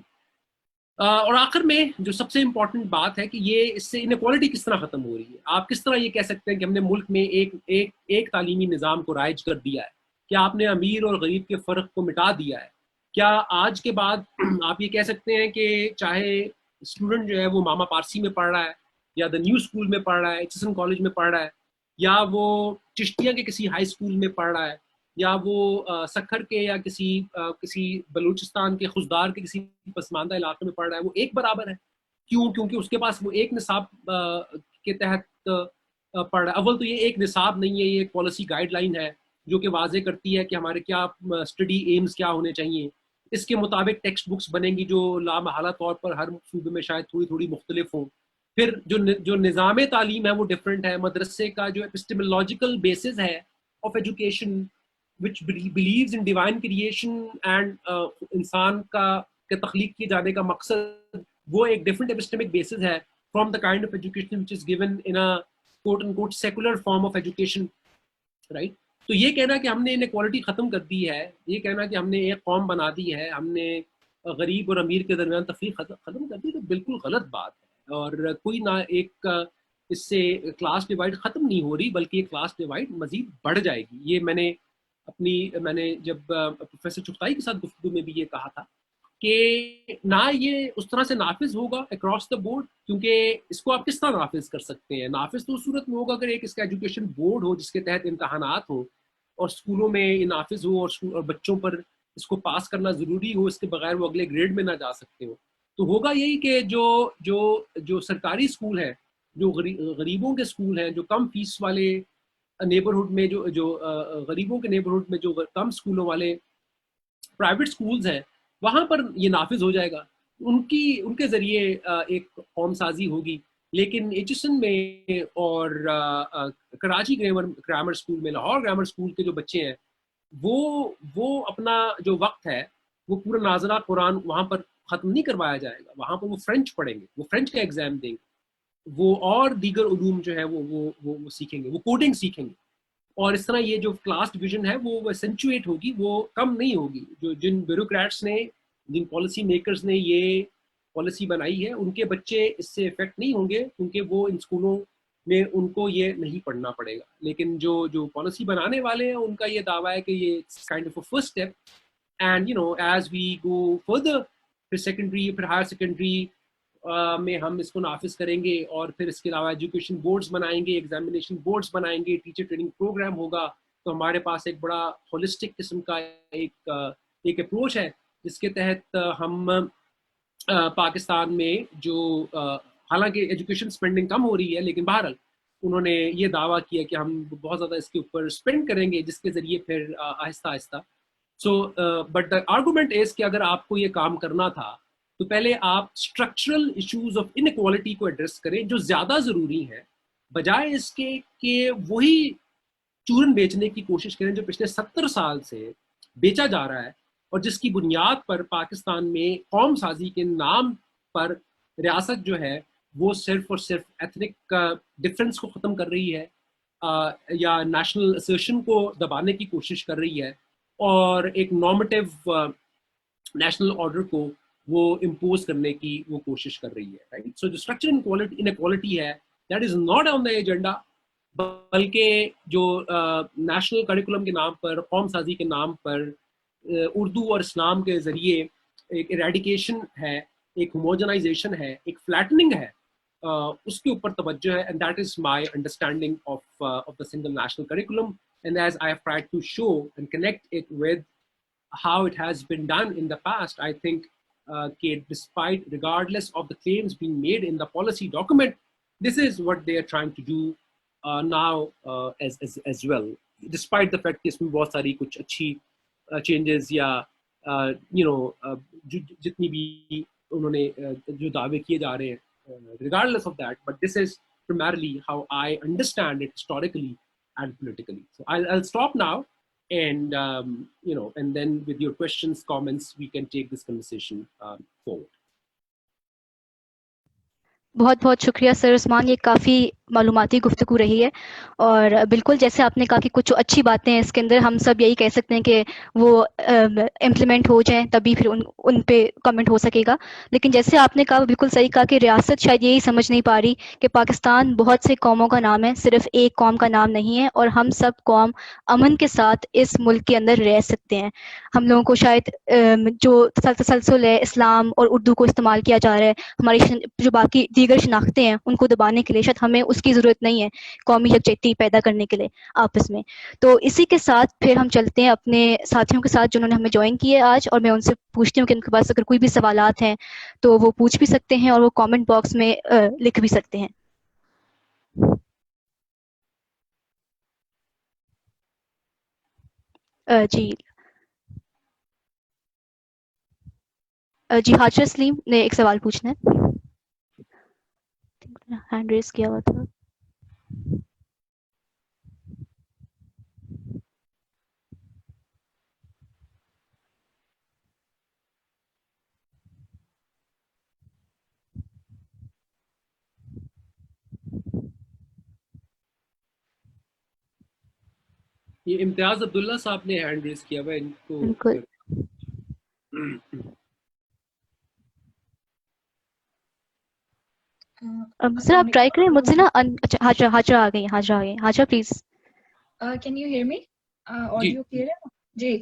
اور آخر میں جو سب سے امپورٹنٹ بات ہے کہ یہ اس سے انیکوالٹی کس طرح ختم ہو رہی ہے. آپ کس طرح یہ کہہ سکتے ہیں کہ ہم نے ملک میں ایک تعلیمی نظام کو رائج کر دیا ہے, کیا آپ نے امیر اور غریب کے فرق کو مٹا دیا ہے. کیا آج کے بعد آپ یہ کہہ سکتے ہیں کہ چاہے اسٹوڈنٹ جو ہے وہ ماما پارسی میں پڑھ رہا ہے یا دا نیو اسکول میں پڑھ رہا ہے, ایچ ایس این کالج میں پڑھ رہا ہے, یا وہ چشتیہ کے کسی ہائی اسکول میں پڑھ رہا ہے, یا وہ سکھر کے یا کسی بلوچستان کے خزدار کے کسی پسماندہ علاقے میں پڑھ رہا ہے, وہ ایک برابر ہے. کیوں؟ کیونکہ اس کے پاس وہ ایک نصاب کے تحت پڑھ رہا ہے. اول تو یہ ایک نصاب نہیں ہے, یہ ایک پالیسی گائیڈ لائن ہے جو کہ واضح کرتی ہے کہ ہمارے کیا اسٹڈی ایمز کیا ہونے چاہیے. اس کے مطابق ٹیکسٹ بکس بنیں گی جو لامحالہ طور پر ہر صوبے میں شاید تھوڑی تھوڑی مختلف ہوں. پھر جو نظام تعلیم ہے وہ ڈفرینٹ ہے. مدرسے کا جو ایپسٹیمولوجیکل بیسس ہے of education which believes in divine creation and انسان کے تخلیق کیے جانے کا مقصد, وہ ایک different epistemic basis ہے from the kind of education which is given in a quote unquote secular form of education, right? تو یہ کہنا کہ ہم نے انیکوالٹی ختم کر دی ہے, یہ کہنا کہ ہم نے ایک قوم بنا دی ہے, ہم نے غریب اور امیر کے درمیان تفریق ختم کر دی, تو بالکل غلط بات ہے. اور کوئی نہ ایک اس سے کلاس ڈیوائڈ ختم نہیں ہو رہی, بلکہ یہ کلاس ڈیوائڈ مزید بڑھ جائے گی. یہ میں نے جب پروفیسر چغتائی کے ساتھ گفتگو میں بھی یہ کہا تھا کہ نہ یہ اس طرح سے نافذ ہوگا اکراس دا بورڈ, کیونکہ اس کو آپ کس طرح نافذ کر سکتے ہیں. نافذ تو اس صورت میں ہوگا اگر ایک اس کا ایجوکیشن بورڈ ہو جس کے تحت امتحانات ہوں اور اسکولوں میں یہ نافذ ہو اور بچوں پر اس کو پاس کرنا ضروری ہو, اس کے بغیر وہ اگلے گریڈ میں نہ جا سکتے ہو. تو ہوگا یہی کہ جو سرکاری اسکول ہیں, جو غریبوں کے اسکول ہیں, جو کم فیس والے نیبرہڈ میں, جو غریبوں کے نیبرہڈ میں جو کم اسکولوں والے پرائیویٹ اسکولز ہیں, وہاں پر یہ نافذ ہو جائے گا. ان کے ذریعے ایک قوم سازی ہوگی. لیکن ایچ ایس این میں اور کراچی گرامر اسکول میں, لاہور گرامر اسکول کے جو بچے ہیں, وہ اپنا جو وقت ہے وہ پورا ناظرہ قرآن وہاں پر ختم نہیں کروایا جائے گا. وہاں پر وہ فرینچ پڑھیں گے, وہ فرینچ کا ایگزام دیں گے, وہ اور دیگر علوم جو ہے وہ سیکھیں گے, وہ کوڈنگ سیکھیں گے. اور اس طرح یہ جو کلاس ڈویژن ہے وہ اسینچویٹ ہوگی, وہ کم نہیں ہوگی. جن بیوروکریٹس نے, جن پالیسی میکرز نے یہ پالیسی بنائی ہے, ان کے بچے اس سے افیکٹ نہیں ہوں گے, کیونکہ وہ ان اسکولوں میں ان کو یہ نہیں پڑھنا پڑے گا. لیکن جو پالیسی بنانے والے ہیں ان کا یہ دعویٰ ہے کہ یہ kind of a first step, and you know as we go further, پھر سیکنڈری, پھر ہائر سیکنڈری میں ہم اس کو نافذ کریں گے, اور پھر اس کے علاوہ ایجوکیشن بورڈز بنائیں گے, ایگزامینیشن بورڈز بنائیں گے, ٹیچر ٹریننگ پروگرام ہوگا. تو ہمارے پاس ایک بڑا ہولسٹک قسم کا ایک اپروچ ہے جس کے تحت ہم پاکستان میں جو حالانکہ ایجوکیشن اسپینڈنگ کم ہو رہی ہے, لیکن بہرحال انہوں نے یہ دعویٰ کیا کہ ہم بہت زیادہ اس کے اوپر اسپینڈ کریں گے, جس کے ذریعے پھر آہستہ آہستہ. So but the argument is کہ اگر آپ کو یہ کام کرنا تھا تو پہلے آپ اسٹرکچرل ایشوز آف انیکوالٹی کو ایڈریس کریں جو زیادہ ضروری ہیں, بجائے اس کے کہ وہی چورن بیچنے کی کوشش کریں جو پچھلے 70 سال سے بیچا جا رہا ہے, اور جس کی بنیاد پر پاکستان میں قوم سازی کے نام پر ریاست جو ہے وہ صرف اور صرف ایتھنک ڈفرینس کو ختم کر رہی ہے, یا نیشنل اسرشن کو دبانے کی کوشش کر رہی ہے, اور ایک نارمیٹیو نیشنل آرڈر کو وہ امپوز کرنے کی وہ کوشش کر رہی ہے, رائٹ. سو جو اسٹرکچر انیکوالٹی ہے that is not on the agenda, بلکہ جو نیشنل کریکولم کے نام پر, قوم سازی کے نام پر اردو اور اسلام کے ذریعے ایک ایریڈیکیشن ہے, ایک ہوموجنائزیشن ہے, ایک فلیٹننگ ہے, اس کے اوپر توجہ ہے. And that is my understanding of the single national curriculum, and as I have tried to show and connect it with how it has been done in the past, I think despite regardless of the claims being made in the policy document, this is what they are trying to do now as well, despite the fact کہ اس میں بہت ساری کچھ اچھی changes یا جتنی بھی انہوں نے جو دعوے کیے جا رہے ہیں regardless of that, but this is primarily how I understand it historically and politically. So I'll stop now, and and then with your questions, comments, we can take this conversation forward. بہت بہت شکریہ سر عثمان، یہ کافی معلوماتی گفتگو رہی ہے، اور بالکل جیسے آپ نے کہا کہ کچھ اچھی باتیں ہیں اس کے اندر، ہم سب یہی کہہ سکتے ہیں کہ وہ امپلیمنٹ ہو جائیں تبھی پھر ان پہ کمنٹ ہو سکے گا. لیکن جیسے آپ نے کہا بالکل صحیح کہا کہ ریاست شاید یہی سمجھ نہیں پا رہی کہ پاکستان بہت سے قوموں کا نام ہے، صرف ایک قوم کا نام نہیں ہے، اور ہم سب قوم امن کے ساتھ اس ملک کے اندر رہ سکتے ہیں. ہم لوگوں کو شاید جو تسلسل ہے اسلام اور اردو کو استعمال کیا جا رہا ہے، ہماری جو باقی دیگر شناختیں ہیں ان کو دبانے کے لیے، شاید ہمیں اس کی ضرورت نہیں ہے قومی یکجہتی پیدا کرنے کے لیے آپس میں. تو اسی کے ساتھ پھر ہم چلتے ہیں اپنے ساتھیوں کے ساتھ جنہوں نے ہمیں جوائن کیے آج، اور میں ان سے پوچھتی ہوں کہ ان کے پاس اگر کوئی بھی سوالات ہیں تو وہ پوچھ بھی سکتے ہیں اور وہ کامنٹ باکس میں لکھ بھی سکتے ہیں. جی جی حاجر سلیم نے ایک سوال پوچھنا ہے، ہینڈ ریز کیا ہوا تھا. یہ امتیاز عبداللہ صاحب نے ہینڈ ریز کیا ہوا ہے، ان کو بالکل. سر آپ ٹرائی کریں مجھ سے نا اچھا حاجرہ آ گئی، Hajra please. Can you hear me? جی آڈیو کلیئر ہے جی.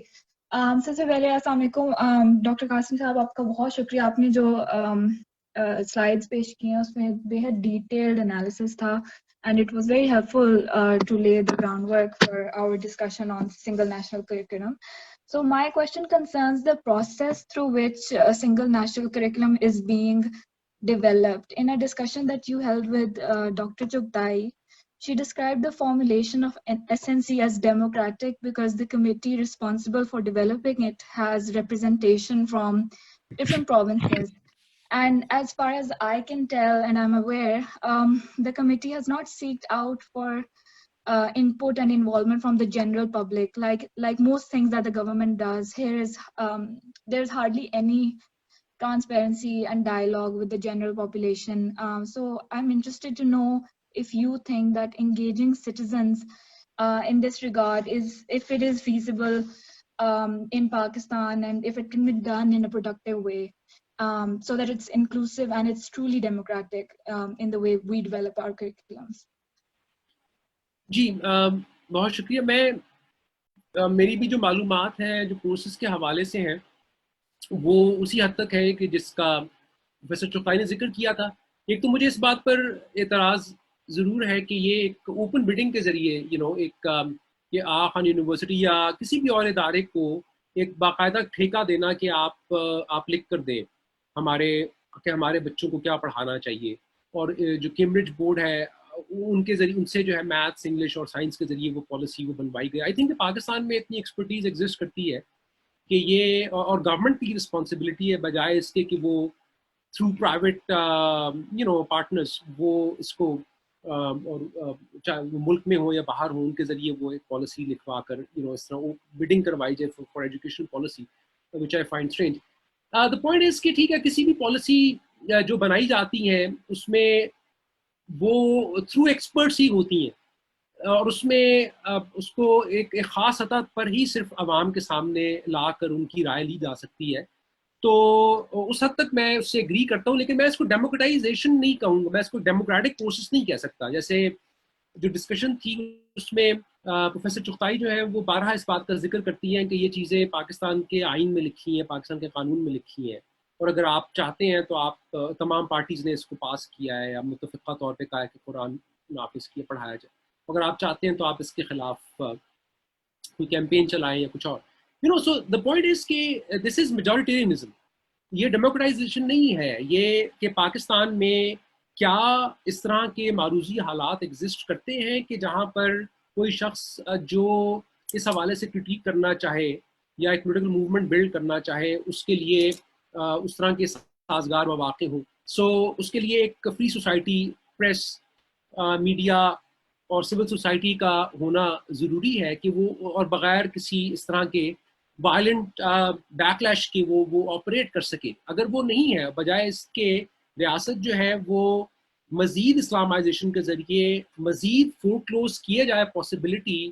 سب سے پہلے السلام علیکم. ڈاکٹر قاسم صاحب آپ کا بہت شکریہ، آپ نے جو سلائڈس پیش کی ہیں اس میں بے حد ڈیٹیلڈ انالیسس تھا، and it was very helpful to lay the groundwork for our discussion on single national curriculum. So my question concerns the process through which a single national curriculum is being developed. In a discussion that you held with Dr. Chugtai, she described the formulation of SNC as democratic because the committee responsible for developing it has representation from different provinces. And as far as I can tell and I'm aware, the committee has not sought out for input and involvement from the general public, like most things that the government does. Here is there's hardly any transparency and dialogue with the general population. So I'm interested to know if you think that engaging citizens in this regard if it is feasible in Pakistan, and if it can be done in a productive way. So that it's inclusive and it's truly democratic in the way we develop our curriculums. جی بہت شکریہ. میں میری بھی جو معلومات ہیں جو courses کے حوالے سے ہیں وہ اسی حد تک ہے کہ جس کا پروفیسر چوکائی نے ذکر کیا تھا. ایک تو مجھے اس بات پر اعتراض ضرور ہے کہ یہ ایک اوپن بڈنگ کے ذریعے ایک یہ آغا خان یونیورسٹی یا کسی بھی اور ادارے کو ایک باقاعدہ ٹھیکہ دینا کہ آپ لکھ کر دیں ہمارے بچوں کو کیا پڑھانا چاہیے. اور جو کیمبرج بورڈ ہے ان کے ذریعے ان سے جو ہے میتھس انگلش اور سائنس کے ذریعے وہ پالیسی وہ بنوائی گئی. آئی تھنک کہ پاکستان میں اتنی ایکسپرٹیز ایگزسٹ کرتی ہے کہ یہ اور گورنمنٹ کی رسپانسبلٹی ہے بجائے اس کے کہ وہ تھرو پرائیویٹ پارٹنرز وہ اس کو اور چاہے وہ ملک میں ہو یا باہر ہو ان کے ذریعے وہ ایک پالیسی لکھوا کر اس طرح بڈنگ کروائی جائے for education policy which I find strange. The point is کہ ٹھیک ہے کسی بھی پالیسی جو بنائی جاتی ہیں اس میں وہ تھرو ایکسپرٹس ہی ہوتی ہیں اور اس میں اس کو ایک خاص سطح پر ہی صرف عوام کے سامنے لا کر ان کی رائے لی جا سکتی ہے. تو اس حد تک میں اس سے اگری کرتا ہوں، لیکن میں اس کو ڈیموکریٹائزیشن نہیں کہوں گا، میں اس کو ڈیموکریٹک پروسیس نہیں کہہ سکتا. جیسے جو ڈسکشن تھی اس میں پروفیسر چغتائی جو ہے وہ بارہا اس بات کا ذکر کرتی ہیں کہ یہ چیزیں پاکستان کے آئین میں لکھی ہیں، پاکستان کے قانون میں لکھی ہیں، اور اگر آپ چاہتے ہیں تو آپ تمام پارٹیز نے اس کو پاس کیا ہے یا متفقہ طور پہ کہا ہے کہ قرآن نافذ کیا پڑھایا جائے. اگر آپ چاہتے ہیں تو آپ اس کے خلاف کوئی کیمپین چلائیں یا کچھ اور. سو دا پوائنٹ از کہ دس از میجورٹیرینزم. یہ ڈیموکرائزیشن نہیں ہے، یہ کہ پاکستان میں کیا اس طرح کے معروضی حالات ایگزسٹ کرتے ہیں کہ جہاں پر کوئی شخص جو اس حوالے سے کرٹیک کرنا چاہے یا ایک پولیٹیکل موومنٹ بلڈ کرنا چاہے اس کے لیے اس طرح کے سازگار مواقع ہوں. سو اس کے لیے ایک فری سوسائٹی، پریس، میڈیا اور سول سوسائٹی کا ہونا ضروری ہے کہ وہ اور بغیر کسی اس طرح کے وائلنٹ بیک لیش کے وہ آپریٹ کر سکے. اگر وہ نہیں ہے، بجائے اس کے ریاست جو ہے وہ مزید اسلامائزیشن کے ذریعے مزید فورکلوز کیے جائے possibility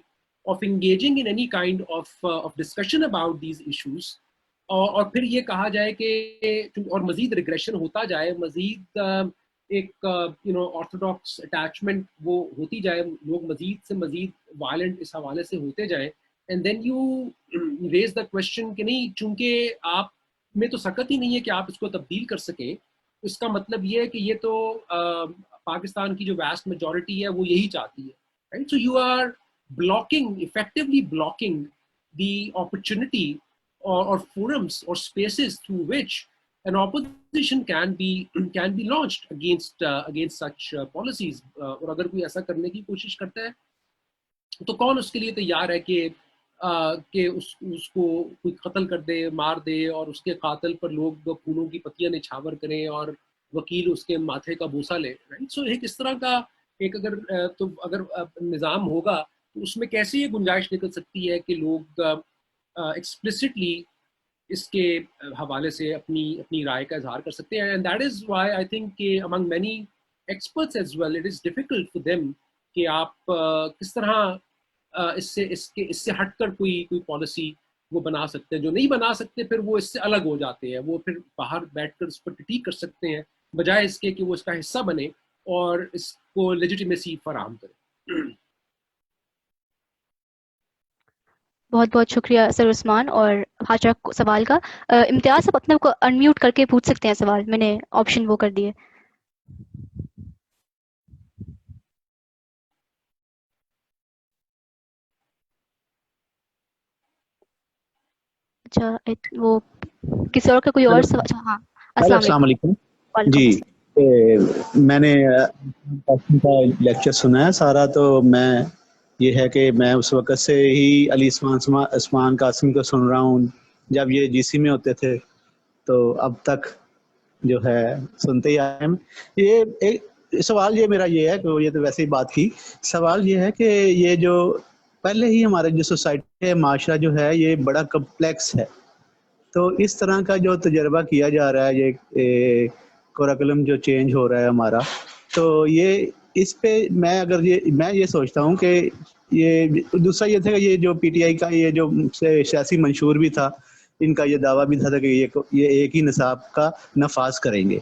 of engaging in any kind of discussion about these issues, اور پھر یہ کہا جائے کہ اور مزید ریگریشن ہوتا جائے، مزید ایک آرتھوڈاکس اٹیچمنٹ وہ ہوتی جائے، لوگ مزید سے مزید وائلنٹ اس حوالے سے ہوتے جائیں. And then you raise the question کہ نہیں، چونکہ آپ میں تو سکت ہی نہیں ہے کہ آپ اس کو تبدیل کر سکیں. اس کا مطلب یہ ہے کہ یہ تو پاکستان کی جو ویسٹ میجورٹی ہے وہ یہی چاہتی ہے. Right, so you are blocking, effectively blocking the opportunity or forums or spaces through which an opposition can be launched against such policies. اور اگر کوئی ایسا کرنے کی کوشش کرتا ہے تو کون اس کے لیے تیار ہے کہ اس کو کوئی قتل کر دے، مار دے، اور اس کے قاتل پر لوگ خونوں کی پتیاں نچھاور کریں اور وکیل اس کے ماتھے کا بوسہ لے. رائٹ، سو ایک اس طرح کا ایک اگر نظام ہوگا تو اس میں کیسے یہ گنجائش نکل سکتی ہے کہ لوگ ایکسپلسٹلی اس کے حوالے سے اپنی رائے کا اظہار کر سکتے ہیں. And that is why I think کہ among many experts as well it is difficult for them کہ آپ کس طرح اس سے ہٹ کر کوئی پالیسی وہ بنا سکتے ہیں. جو نہیں بنا سکتے پھر وہ اس سے الگ ہو جاتے ہیں، وہ پھر باہر بیٹھ کر اس پر کرٹیک کر سکتے ہیں بجائے اس کے کہ وہ اس کا حصہ بنے اور اس کو لیجیٹیمیسی فراہم کرے. بہت بہت شکریہ سر عثمان اور حاجہ سوال کا. امتیاز آپ اپنے کو انمیوٹ کر کے پوچھ سکتے ہیں سوال، میں نے آپشن وہ کر دیے. اچھا، وہ کسی اور کا کوئی اور سوال؟ ہاں، السلام علیکم. جی، میں نے کا لیکچر سنا ہے سارا، تو میں یہ ہے کہ میں اس وقت سے ہی علی عثمان قاسم کو سن رہا ہوں جب یہ جی سی میں ہوتے تھے، تو اب تک جو ہے سنتے ہی آئے ہیں. یہ ایک سوال یہ میرا یہ ہے کہ یہ تو ویسے ہی بات کی، سوال یہ ہے کہ یہ جو پہلے ہی ہمارے جو سوسائٹی ہے، معاشرہ جو ہے یہ بڑا کمپلیکس ہے، تو اس طرح کا جو تجربہ کیا جا رہا ہے، یہ کوریکولم جو چینج ہو رہا ہے ہمارا، تو یہ اس پہ میں یہ سوچتا ہوں کہ یہ دوسرا یہ تھا کہ یہ جو پی ٹی آئی کا یہ جو سیاسی منشور بھی تھا، ان کا یہ دعویٰ بھی تھا کہ یہ ایک ہی نصاب کا نفاذ کریں گے.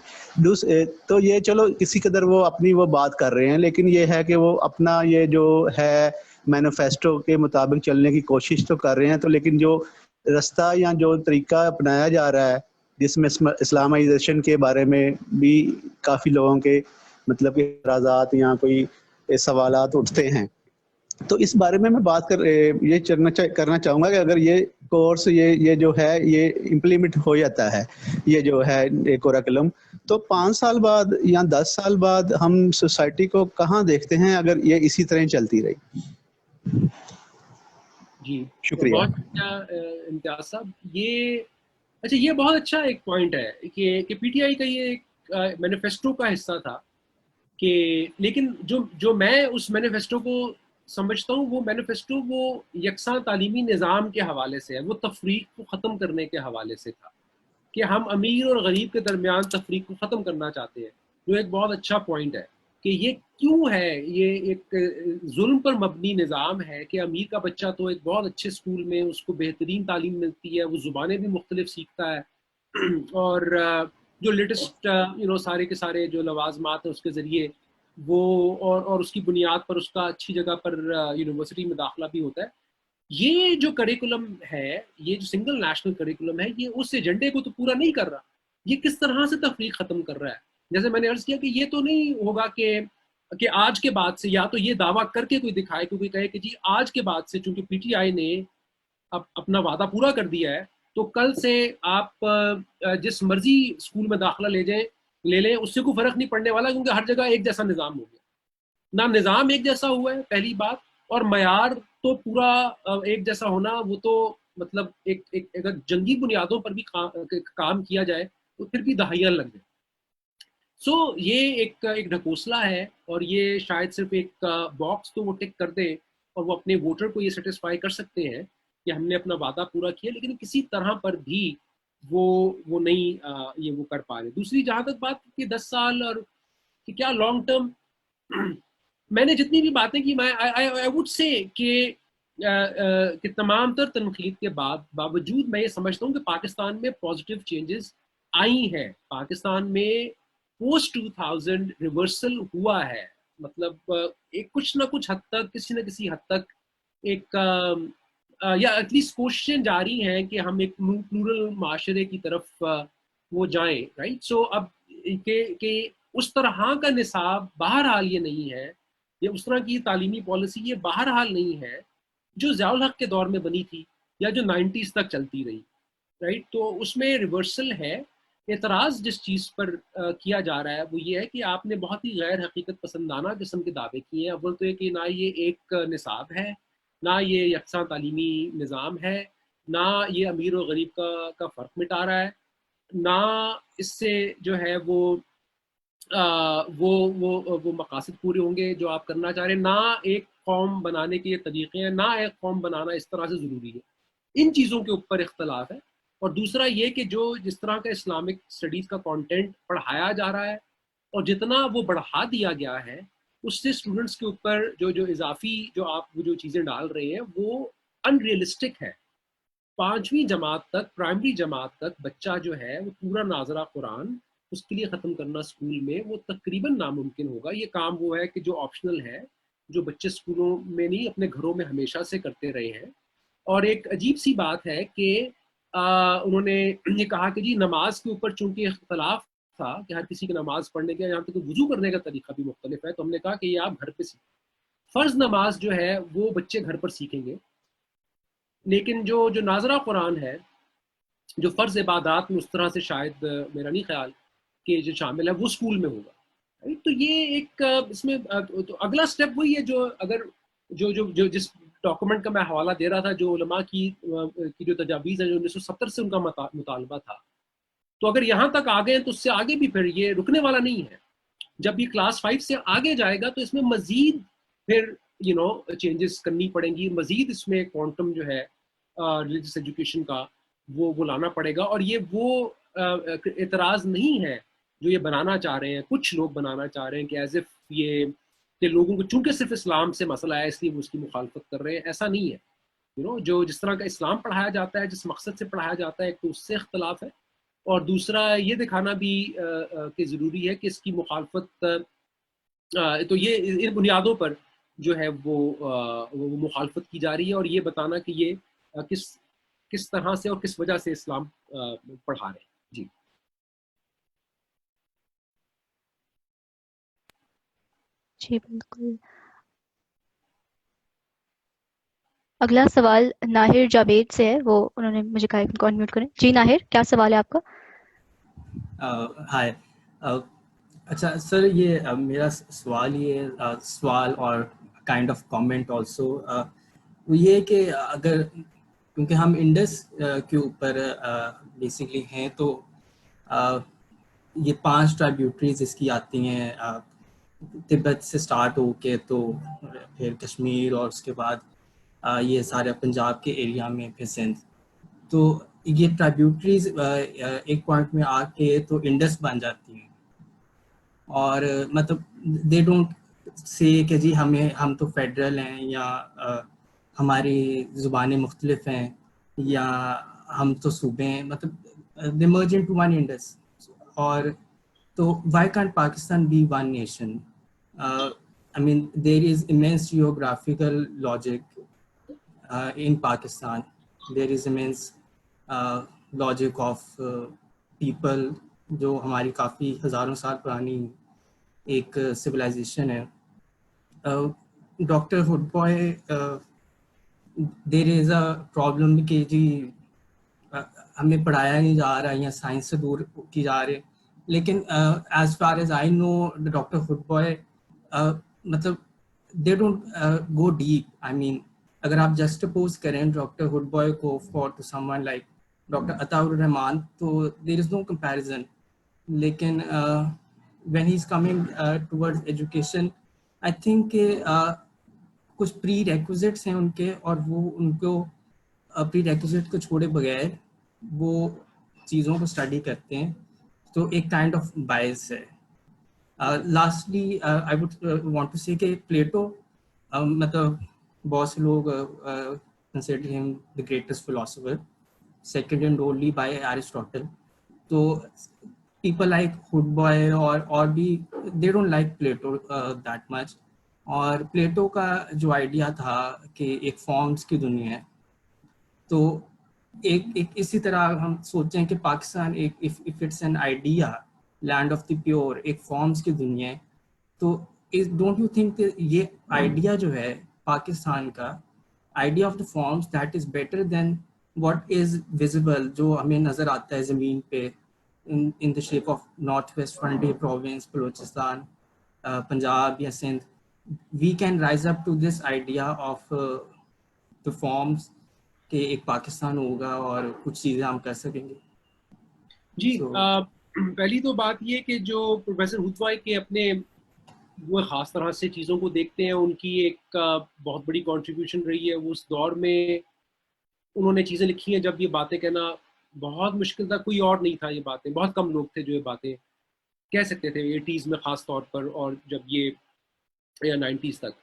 تو یہ چلو کسی قدر وہ اپنی وہ بات کر رہے ہیں، لیکن یہ ہے کہ وہ اپنا یہ جو ہے مینیفیسٹو کے مطابق چلنے کی کوشش تو کر رہے ہیں، تو لیکن جو رستہ یا جو طریقہ اپنایا جا رہا ہے جس میں اسلامائزیشن کے بارے میں بھی کافی لوگوں کے مطلب کہ اعتراضات یا کوئی سوالات اٹھتے ہیں، تو اس بارے میں بات یہ کرنا چاہوں گا کہ اگر یہ کورس یہ جو ہے یہ امپلیمنٹ ہو جاتا ہے، یہ جو ہے کوریکولم، تو 5 سال بعد یا 10 سال بعد ہم سوسائٹی کو کہاں دیکھتے ہیں اگر یہ اسی طرح چلتی رہی؟ جی شکریہ. بہت اچھا امتیاز صاحب. یہ بہت اچھا ایک پوائنٹ ہے کہ پی ٹی آئی کا یہ ایک مینیفیسٹو کا حصہ تھا کہ، لیکن جو میں اس مینیفیسٹو کو سمجھتا ہوں، وہ مینیفیسٹو وہ یکساں تعلیمی نظام کے حوالے سے ہے، وہ تفریق کو ختم کرنے کے حوالے سے تھا کہ ہم امیر اور غریب کے درمیان تفریق کو ختم کرنا چاہتے ہیں، جو ایک بہت اچھا پوائنٹ ہے کہ یہ کیوں ہے. یہ ایک ظلم پر مبنی نظام ہے کہ امیر کا بچہ تو ایک بہت اچھے اسکول میں اس کو بہترین تعلیم ملتی ہے، وہ زبانیں بھی مختلف سیکھتا ہے، اور جو لیٹسٹ سارے کے سارے جو لوازمات ہیں اس کے ذریعے وہ اور اس کی بنیاد پر اس کا اچھی جگہ پر یونیورسٹی میں داخلہ بھی ہوتا ہے. یہ جو کریکولم ہے، یہ جو سنگل نیشنل کریکولم ہے، یہ اس ایجنڈے کو تو پورا نہیں کر رہا. یہ کس طرح سے تفریق ختم کر رہا ہے؟ جیسے میں نے عرض کیا کہ یہ تو نہیں ہوگا کہ آج کے بعد سے، یا تو یہ دعویٰ کر کے کوئی دکھائے کہ کوئی کہے کہ جی آج کے بعد سے چونکہ پی ٹی آئی نے اپنا وعدہ پورا کر دیا ہے، تو کل سے آپ جس مرضی اسکول میں داخلہ لے لیں، اس سے کوئی فرق نہیں پڑنے والا، کیونکہ ہر جگہ ایک جیسا نظام ہو گیا. نہ نظام ایک جیسا ہوا ہے پہلی بات، اور معیار تو پورا ایک جیسا ہونا وہ تو مطلب ایک اگر جنگی بنیادوں پر بھی کام کیا جائے تو پھر بھی دہائیاں لگ جائیں. سو یہ ایک ڈھکوسلا ہے, اور یہ شاید صرف ایک باکس تو وہ ٹک کر دیں اور وہ اپنے ووٹر کو یہ سیٹسفائی کر سکتے ہیں کہ ہم نے اپنا وعدہ پورا کیا, لیکن کسی طرح پر بھی وہ نہیں یہ وہ کر پا رہے. دوسری جہاں تک بات کہ 10 سال اور کہ کیا لانگ ٹرم, میں نے جتنی بھی باتیں کی, میں آئی وڈ سے کہ تمام تر تنقید کے باوجود میں یہ سمجھتا ہوں کہ پاکستان میں پازیٹیو چینجز آئی ہیں. پاکستان میں پوسٹ 2000 ریورسل ہوا ہے, مطلب ایک کچھ نہ کچھ حد تک, کسی نہ کسی حد تک ایک یا ایٹ لیسٹ کوششیں جاری ہیں کہ ہم ایک پلورل معاشرے کی طرف وہ جائیں, رائٹ. سو اب کہ اس طرح کا نصاب بہرحال یہ نہیں ہے, یا اس طرح کی تعلیمی پالیسی یہ بہرحال نہیں ہے جو ضیاء الحق کے دور میں بنی تھی یا جو 90s تک چلتی رہی, رائٹ. تو اس میں ریورسل ہے. اعتراض جس چیز پر کیا جا رہا ہے وہ یہ ہے کہ آپ نے بہت ہی غیر حقیقت پسندانہ قسم کے دعوے کیے ہیں. اول تو یہ کہ نہ یہ ایک نصاب ہے, نہ یہ یکساں تعلیمی نظام ہے, نہ یہ امیر و غریب کا فرق مٹا رہا ہے, نہ اس سے جو ہے وہ مقاصد پورے ہوں گے جو آپ کرنا چاہ رہے ہیں, نہ ایک قوم بنانے کے یہ طریقے ہیں, نہ ایک قوم بنانا اس طرح سے ضروری ہے. ان چیزوں کے اوپر اختلاف ہے. اور دوسرا یہ کہ جو جس طرح کا اسلامک اسٹڈیز کا کانٹینٹ پڑھایا جا رہا ہے اور جتنا وہ بڑھا دیا گیا ہے, اس سے اسٹوڈنٹس کے اوپر جو اضافی جو آپ جو چیزیں ڈال رہے ہیں وہ ان ریئلسٹک ہے. 5ویں جماعت تک, پرائمری جماعت تک بچہ جو ہے وہ پورا ناظرہ قرآن اس کے لیے ختم کرنا اسکول میں وہ تقریباً ناممکن ہوگا. یہ کام وہ ہے کہ جو آپشنل ہے, جو بچے اسکولوں میں نہیں اپنے گھروں میں ہمیشہ سے کرتے رہے ہیں. اور ایک عجیب سی بات ہے کہ انہوں نے یہ کہا کہ جی نماز کے اوپر چونکہ اختلاف تھا کہ ہر کسی کی نماز پڑھنے کا, یہاں تک کہ وضو کرنے کا طریقہ بھی مختلف ہے, تو ہم نے کہا کہ یہ آپ گھر پہ سیکھیں. فرض نماز جو ہے وہ بچے گھر پر سیکھیں گے, لیکن جو ناظرہ قرآن ہے, جو فرض عبادات میں اس طرح سے شاید میرا نہیں خیال کہ جو شامل ہے وہ اسکول میں ہوگا. تو یہ ایک اس میں تو اگلا سٹیپ وہی ہے جو اگر جو جس ڈاکومنٹ کا میں حوالہ دے رہا تھا, جو علماء کی جو تجاویز ہیں جو 1970 سے ان کا مطالبہ تھا, تو اگر یہاں تک آ گئے تو اس سے آگے بھی پھر یہ رکنے والا نہیں ہے. جب یہ کلاس 5 سے آگے جائے گا تو اس میں مزید پھر چینجز کرنی پڑیں گی, مزید اس میں کوانٹم جو ہے ریلیجس ایجوکیشن کا وہ لانا پڑے گا. اور یہ وہ اعتراض نہیں ہے جو یہ بنانا چاہ رہے ہیں, کچھ لوگ بنانا چاہ رہے ہیں کہ ایز اف یہ کہ لوگوں کو چونکہ صرف اسلام سے مسئلہ ہے اس لیے وہ اس کی مخالفت کر رہے ہیں. ایسا نہیں ہے. جو جس طرح کا اسلام پڑھایا جاتا ہے, جس مقصد سے پڑھایا جاتا ہے, ایک تو اس سے اختلاف ہے, اور دوسرا یہ دکھانا بھی کہ ضروری ہے کہ اس کی مخالفت تو یہ ان بنیادوں پر جو ہے وہ مخالفت کی جا رہی ہے, اور یہ بتانا کہ یہ کس طرح سے اور کس وجہ سے اسلام پڑھا رہے ہیں. جی جی بالکل. اگلا سوال ناہر جاوید سے ہے, وہ انہوں نے مجھے کہا کہ ان کو انمیوٹ کریں. جی ناہر, کیا سوال ہے آپ کا؟ ہائے. اچھا سر, یہ میرا سوال اور کائنڈ آف کامنٹ آلسو وہ یہ کہ اگر کیونکہ ہم انڈس کے اوپر بیسکلی ہیں, تو یہ 5 ٹرائبیوٹریز اس کی آتی ہیں تبت سے سٹارٹ ہو کے تو پھر کشمیر, اور اس کے بعد یہ سارے پنجاب کے ایریا میں, پھر سندھ. تو یہ ٹرائبیوٹریز ایک پوائنٹ میں آ کے تو انڈس بن جاتی ہیں, اور مطلب دے ڈونٹ سے کہ جی ہم تو فیڈرل ہیں, یا ہماری زبانیں مختلف ہیں, یا ہم تو صوبے ہیں, مطلب they merge into one Indus. اور تو why can't Pakistan be one nation? I mean there is immense geographical logic in Pakistan. There is immense logic of people جو ہماری کافی ہزاروں سال پرانی ایک سویلائزیشن ہے. Doctor Hoodbhoy, there is a problem کہ جی ہمیں پڑھایا نہیں جا رہا یا سائنس سے دور کی جا رہے, لیکن as far as I know doctor Hoodbhoy مطلب دے ڈونٹ گو ڈیپ. آئی مین اگر آپ جسٹپوز کریں ڈاکٹر ہڈ بوائے کو for to someone like doctor Atta ur Rahman, تو دیر از نو کمپیریزن. لیکن when he is coming towards education, I think کہ کچھ پری requisites ہیں ان کے, اور وہ ان کو پری ریکوزٹ کو چھوڑے بغیر وہ چیزوں کو اسٹڈی کرتے ہیں, تو ایک کائنڈ آف بائز ہے. Lastly I would want to say کہ پلیٹو, مطلب بہت سے لوگ consider him the greatest philosopher, second and only by Aristotle. تو پیپل لائک ہڈ بوائے اور بھی they don't like Plato that much. اور پلیٹو کا جو آئیڈیا تھا کہ ایک فارمس کی دنیا ہے, تو ایک اسی طرح ہم سوچیں کہ پاکستان ایک if it's an idea land of the pure, ایک فارمس کی دنیا ہے, تو ڈونٹ یو تھنک کہ یہ آئیڈیا جو ہے پاکستان کا idea of the forms that is better than what is visible, جو ہمیں نظر آتا ہے زمین پہ in the shape of North West Frontier Province, Balochistan, Punjab یا Sindh. We can rise up to this idea of the forms کہ ایک پاکستان ہوگا اور کچھ چیزیں ہم کر سکیں گے. جی پہلی تو بات یہ کہ جو پروفیسر ہڈ بوائے کے اپنے وہ خاص طرح سے چیزوں کو دیکھتے ہیں, ان کی ایک بہت بڑی کنٹریبیوشن رہی ہے. وہ اس دور میں انہوں نے چیزیں لکھی ہیں جب یہ باتیں کہنا بہت مشکل تھا, کوئی اور نہیں تھا یہ باتیں, بہت کم لوگ تھے جو یہ باتیں کہہ سکتے تھے 80s میں خاص طور پر, اور جب یہ یا 90s تک.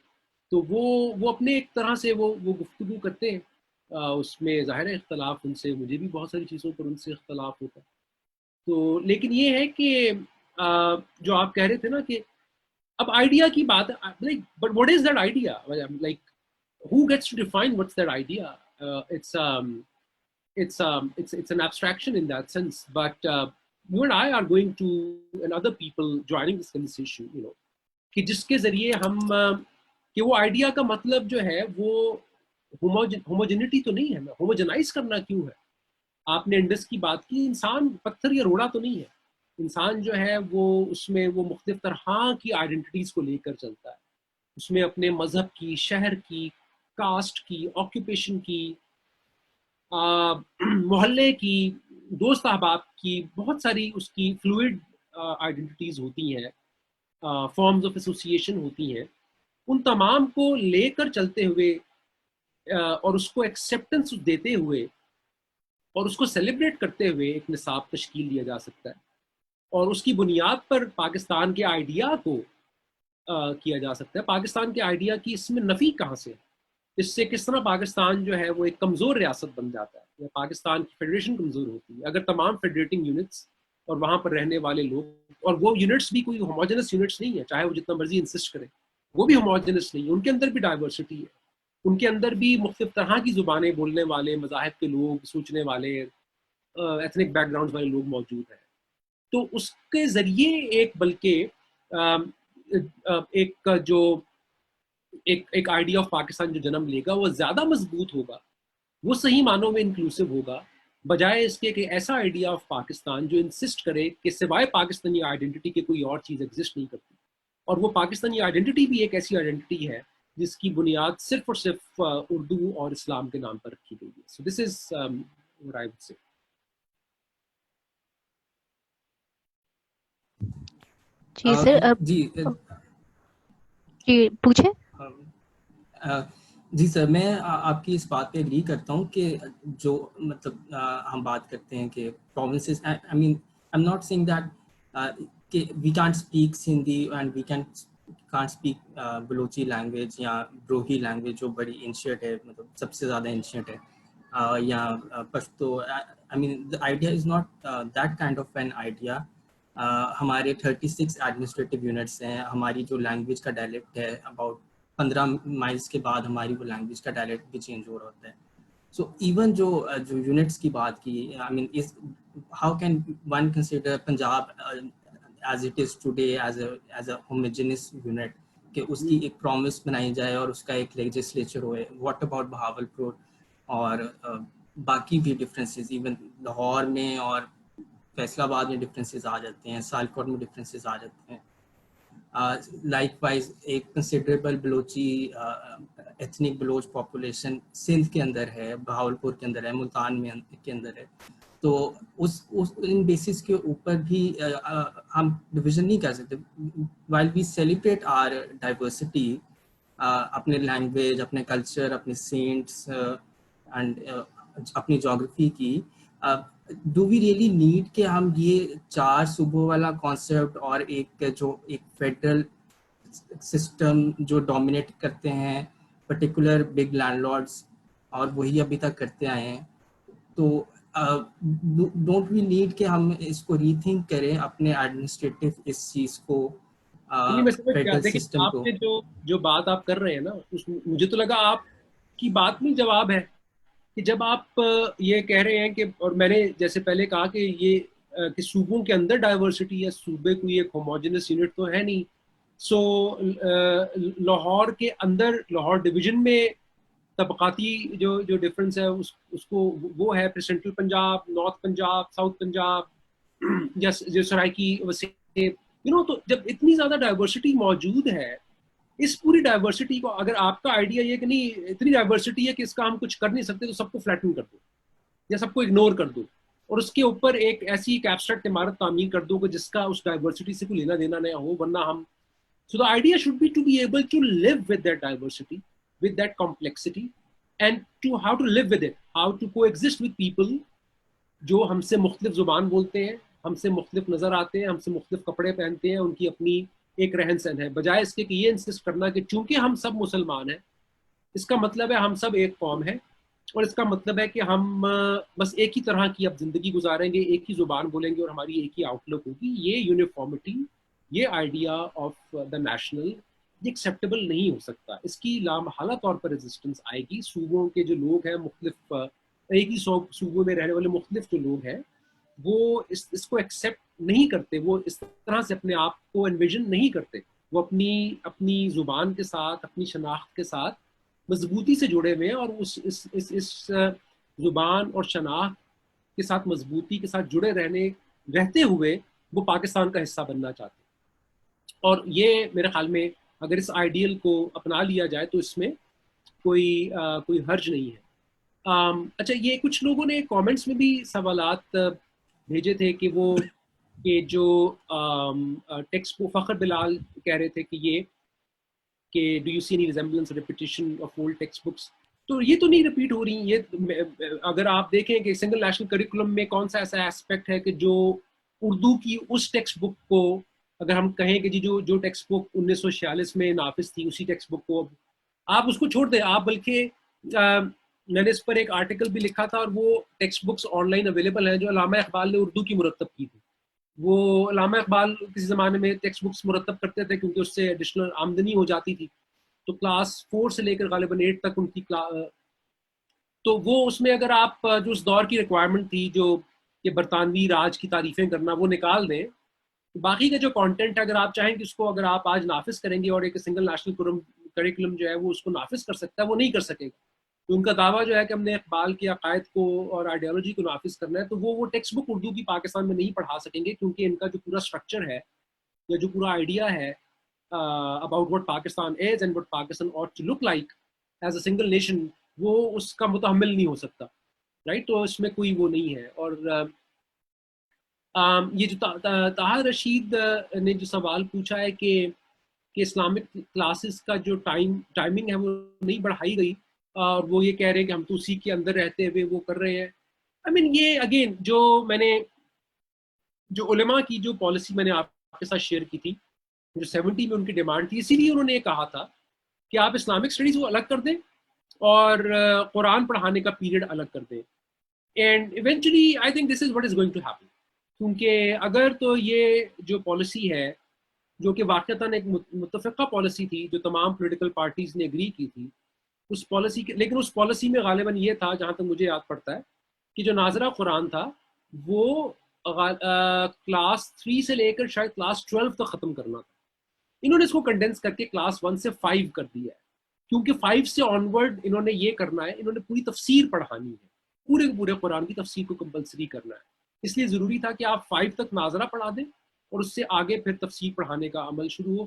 تو وہ اپنے ایک طرح سے وہ گفتگو کرتے ہیں, اس میں ظاہر اختلاف ان سے, مجھے بھی بہت ساری چیزوں پر ان سے اختلاف ہوتا ہے. تو لیکن یہ ہے کہ جو آپ کہہ رہے تھے نا کہ اب آئیڈیا کی بات, but what is that idea, like who gets to define what's that idea? It's an abstraction in that sense, but you and I are going to, and other people joining this conversation, you know, کہ جس کے ذریعے ہم کہ وہ idea کا مطلب جو ہے وہ ہوموجینٹی تو نہیں ہے نا, ہوموجنائز کرنا کیوں ہے. آپ نے انڈس کی بات کی, انسان پتھر یا روڑا تو نہیں ہے. انسان جو ہے وہ اس میں وہ مختلف طرح کی آئیڈینٹیز کو لے کر چلتا ہے, اس میں اپنے مذہب کی, شہر کی, کاسٹ کی, آکوپیشن کی, محلے کی, دوست احباب کی, بہت ساری اس کی فلوئڈ آئیڈینٹیز ہوتی ہیں, فارمز آف ایسوسیشن ہوتی ہیں. ان تمام کو لے کر چلتے ہوئے اور اس کو ایکسیپٹنس دیتے ہوئے اور اس کو سیلیبریٹ کرتے ہوئے ایک نصاب تشکیل دیا جا سکتا ہے, اور اس کی بنیاد پر پاکستان کے آئیڈیا کو کیا جا سکتا ہے. پاکستان کے آئیڈیا کی اس میں نفی کہاں سے, اس سے کس طرح پاکستان جو ہے وہ ایک کمزور ریاست بن جاتا ہے, یا پاکستان کی فیڈریشن کمزور ہوتی ہے اگر تمام فیڈریٹنگ یونٹس اور وہاں پر رہنے والے لوگ, اور وہ یونٹس بھی کوئی ہوموجنس یونٹس نہیں ہے, چاہے وہ جتنا مرضی انسسٹ کرے, وہ بھی ہوموجنس نہیں ہے, ان کے اندر بھی ڈائیورسٹی ہے, ان کے اندر بھی مختلف طرح کی زبانیں بولنے والے, مذاہب کے لوگ, سوچنے والے, ایتھنک بیک گراؤنڈ والے لوگ موجود ہیں. تو اس کے ذریعے ایک بلکہ ایک جو ایک آئیڈیا آف پاکستان جو جنم لے گا وہ زیادہ مضبوط ہوگا, وہ صحیح معنوں میں انکلوسیو ہوگا, بجائے اس کے کہ ایسا آئیڈیا آف پاکستان جو انسسٹ کرے کہ سوائے پاکستانی آئیڈینٹی کے کوئی اور چیز ایگزسٹ نہیں کرتی. اور وہ پاکستانی آئیڈینٹی بھی ایک ایسی آئیڈینٹی ہے جس کی بنیاد صرف اور صرف اردو اور اسلام کے نام پر رکھی گئی ہے. So this is what I would say. جی سر, جی پوچھیں. جی سر, میں آپ کی اس بات پہ اگری کرتا ہوں کہ جو مطلب ہم بات کرتے ہیں کہ provinces, I mean I am not seeing that کہ we can't speak Sindhi and we can't speak Balochi language یا بروہی لینگویج جو بڑی اینشینٹ ہے, مطلب سب سے زیادہ اینشینٹ ہے, یا پشتو. آئی مین the idea is not that kind of an idea. ہمارے 36 ایڈمنسٹریٹو یونٹس ہیں, ہماری جو لینگویج کا ڈائلیکٹ ہے اباؤٹ 15 مائلس کے بعد ہماری وہ لینگویج کا ڈائلیکٹ بھی چینج ہو رہا ہوتا ہے. سو ایون جو یونٹس کی بات کی, I mean how can one consider Punjab as it is today as a homogeneous unit, کہ اس کی ایک پرومس بنائی جائے اور اس کا ایک لیجسلیچر ہوئے. واٹ اباؤٹ بہاولپور اور باقی بھی ڈفرینسز, ایون لاہور میں اور فیصل آباد میں ڈفرینسز آ جاتے ہیں, سیالکوٹ میں ڈفرینسز آ جاتے ہیں. likewise ایک considerable Balochi ethnic Baloch population Sindh کے اندر ہے, بہاولپور کے اندر ہے, ملتان میں کے اندر ہے. تو اس ان بیسس کے اوپر بھی ہم ڈویژن نہیں کر سکتے. while we celebrate our diversity, اپنے لینگویج, اپنے کلچر, اپنے سینٹس اینڈ اپنی جغرافی کی, ڈو وی ریئلی نیڈ کہ ہم یہ 4 صوبوں والا کانسیپٹ اور ایک جو ایک فیڈرل سسٹم جو ڈومینیٹ کرتے ہیں پرٹیکولر بگ لینڈ لارڈس, اور وہی ابھی تک کرتے آئے ہیں, تو ڈونٹ وی نیڈ کہ ہم اس کو ری تھنک کریں اپنے ایڈمنسٹریٹو اس چیز کو, فیڈرل سسٹم کو. جو بات آپ کر رہے ہیں نا, مجھے تو لگا آپ کی بات میں جواب ہے کہ جب آپ یہ کہہ رہے ہیں کہ, اور میں نے جیسے پہلے کہا کہ یہ کہ صوبوں کے اندر ڈائیورسٹی ہے, صوبے کوئی ایک ہوموجنس یونٹ تو ہے نہیں. سو لاہور کے اندر, لاہور ڈویژن میں طبقاتی جو ڈفرینس ہے اس کو وہ ہے central Punjab, north Punjab, south Punjab, جو سرائکی وسیم, تو جب اتنی زیادہ ڈائیورسٹی موجود ہے, اس پوری ڈائیورسٹی کو اگر آپ کا آئیڈیا یہ کہ نہیں اتنی ڈائیورسٹی ہے کہ اس کا ہم کچھ کر نہیں سکتے, تو سب کو فلیٹن کر دو یا سب کو اگنور کر دو, اور اس کے اوپر ایک ایسی ایک ایبسٹریکٹ عمارت تعمیر کر دو کہ جس کا اس ڈائیورسٹی سے کوئی لینا دینا نہ ہو, ورنہ ہم so the idea should be to be able to live with that diversity, with that complexity, and to how to live with it, how to coexist with people جو ہم سے مختلف زبان بولتے ہیں, ہم سے مختلف نظر آتے ہیں, ہم سے مختلف کپڑے پہنتے ہیں, ان کی اپنی ایک رہن سہن ہے, بجائے اس کے کہ یہ انسسٹ کرنا کہ چونکہ ہم سب مسلمان ہیں, اس کا مطلب ہے ہم سب ایک قوم ہے, اور اس کا مطلب ہے کہ ہم بس ایک ہی طرح کی اب زندگی گزاریں گے, ایک ہی زبان بولیں گے, اور ہماری ایک ہی آؤٹ لک ہوگی. یہ یونیفارمٹی, یہ آئیڈیا آف دا نیشنل, یہ ایکسیپٹیبل نہیں ہو سکتا. اس کی لامحالہ طور پر ریزسٹنس آئے گی. صوبوں کے جو لوگ ہیں, مختلف ایک ہی صوبوں میں رہنے والے مختلف جو لوگ ہیں, وہ اس کو ایکسیپٹ نہیں کرتے, وہ اس طرح سے اپنے آپ کو انویژن نہیں کرتے. وہ اپنی زبان کے ساتھ, اپنی شناخت کے ساتھ مضبوطی سے جڑے ہوئے ہیں, اور اس زبان اور شناخت کے ساتھ مضبوطی کے ساتھ جڑے رہتے ہوئے وہ پاکستان کا حصہ بننا چاہتے ہیں. اور یہ میرے خیال میں اگر اس آئیڈیل کو اپنا لیا جائے تو اس میں کوئی حرج نہیں ہے. اچھا, یہ کچھ لوگوں نے کامنٹس میں بھی سوالات بھیجے تھے کہ وہ کہ جو ٹیکسٹ بک, فخر بلال کہہ رہے تھے کہ do you see any resemblance repetition of old text books. تو یہ تو نہیں ریپیٹ ہو رہی. یہ اگر آپ دیکھیں کہ سنگل نیشنل کریکولم میں کون سا ایسا ایسپیکٹ ہے کہ جو اردو کی اس ٹیکسٹ بک کو, اگر ہم کہیں کہ جی جو ٹیکسٹ بک 1946 میں نافذ تھی, اسی ٹیکسٹ بک کو آپ اس کو چھوڑ دیں. آپ بلکہ میں نے اس پر ایک آرٹیکل بھی لکھا تھا, اور وہ text books on line available ہیں جو علامہ اقبال نے اردو کی مرتب کی تھی. وہ علامہ اقبال کسی زمانے میں ٹیکسٹ بکس مرتب کرتے تھے کیونکہ اس سے ایڈیشنل آمدنی ہو جاتی تھی. تو کلاس 4 سے لے کر غالباً 8 تک ان کی تو وہ اس میں اگر آپ جو اس دور کی ریکوائرمنٹ تھی, جو کہ برطانوی راج کی تعریفیں کرنا, وہ نکال دیں, باقی کا جو کانٹینٹ ہے اگر آپ چاہیں کہ اس کو اگر آپ آج نافذ کریں گے, اور ایک سنگل نیشنل کریکولم جو ہے وہ اس کو نافذ کر سکتا ہے, وہ نہیں کر سکے گا. تو ان کا دعویٰ جو ہے کہ ہم نے اقبال کے عقائد کو اور آئیڈیالوجی کو نافذ کرنا ہے, تو وہ ٹیکسٹ بک اردو کی پاکستان میں نہیں پڑھا سکیں گے, کیونکہ ان کا جو پورا اسٹرکچر ہے یا جو پورا آئیڈیا ہے about what Pakistan is and what Pakistan ought to look like as a single nation, وہ اس کا متحمل نہیں ہو سکتا, رائٹ. تو اس میں کوئی وہ نہیں ہے. اور یہ جو طاہر رشید نے جو سوال پوچھا ہے کہ اسلامک کلاسز کا جو ٹائمنگ ہے وہ نہیں بڑھائی گئی, اور وہ یہ کہہ رہے ہیں کہ ہم تو اسی کے اندر رہتے ہوئے وہ کر رہے ہیں. I mean, یہ اگین جو میں نے جو علماء کی جو پالیسی میں نے آپ کے ساتھ شیئر کی تھی, جو 70 میں ان کی ڈیمانڈ تھی, اسی لیے انہوں نے یہ کہا تھا کہ آپ اسلامک اسٹڈیز کو الگ کر دیں اور قرآن پڑھانے کا پیریڈ الگ کر دیں. And eventually I think this is what is going to happen, کیونکہ اگر تو یہ جو پالیسی ہے جو کہ واقعتاً ایک متفقہ پالیسی تھی جو تمام پولیٹیکل پارٹیز نے اگری کی تھی, اس پالیسی کے, لیکن اس پالیسی میں غالباً یہ تھا, جہاں تک مجھے یاد پڑتا ہے, کہ جو ناظرہ قرآن تھا وہ کلاس 3 سے لے کر شاید کلاس 12 تک ختم کرنا تھا. انہوں نے اس کو کنڈینس کر کے کلاس 1 سے 5 کر دیا ہے, کیونکہ 5 سے آن ورڈ انہوں نے یہ کرنا ہے, انہوں نے پوری تفسیر پڑھانی ہے, پورے قرآن کی تفسیر کو کمپلسری کرنا ہے. اس لیے ضروری تھا کہ آپ 5 تک ناظرہ پڑھا دیں اور اس سے آگے پھر تفسیر پڑھانے کا عمل شروع ہو.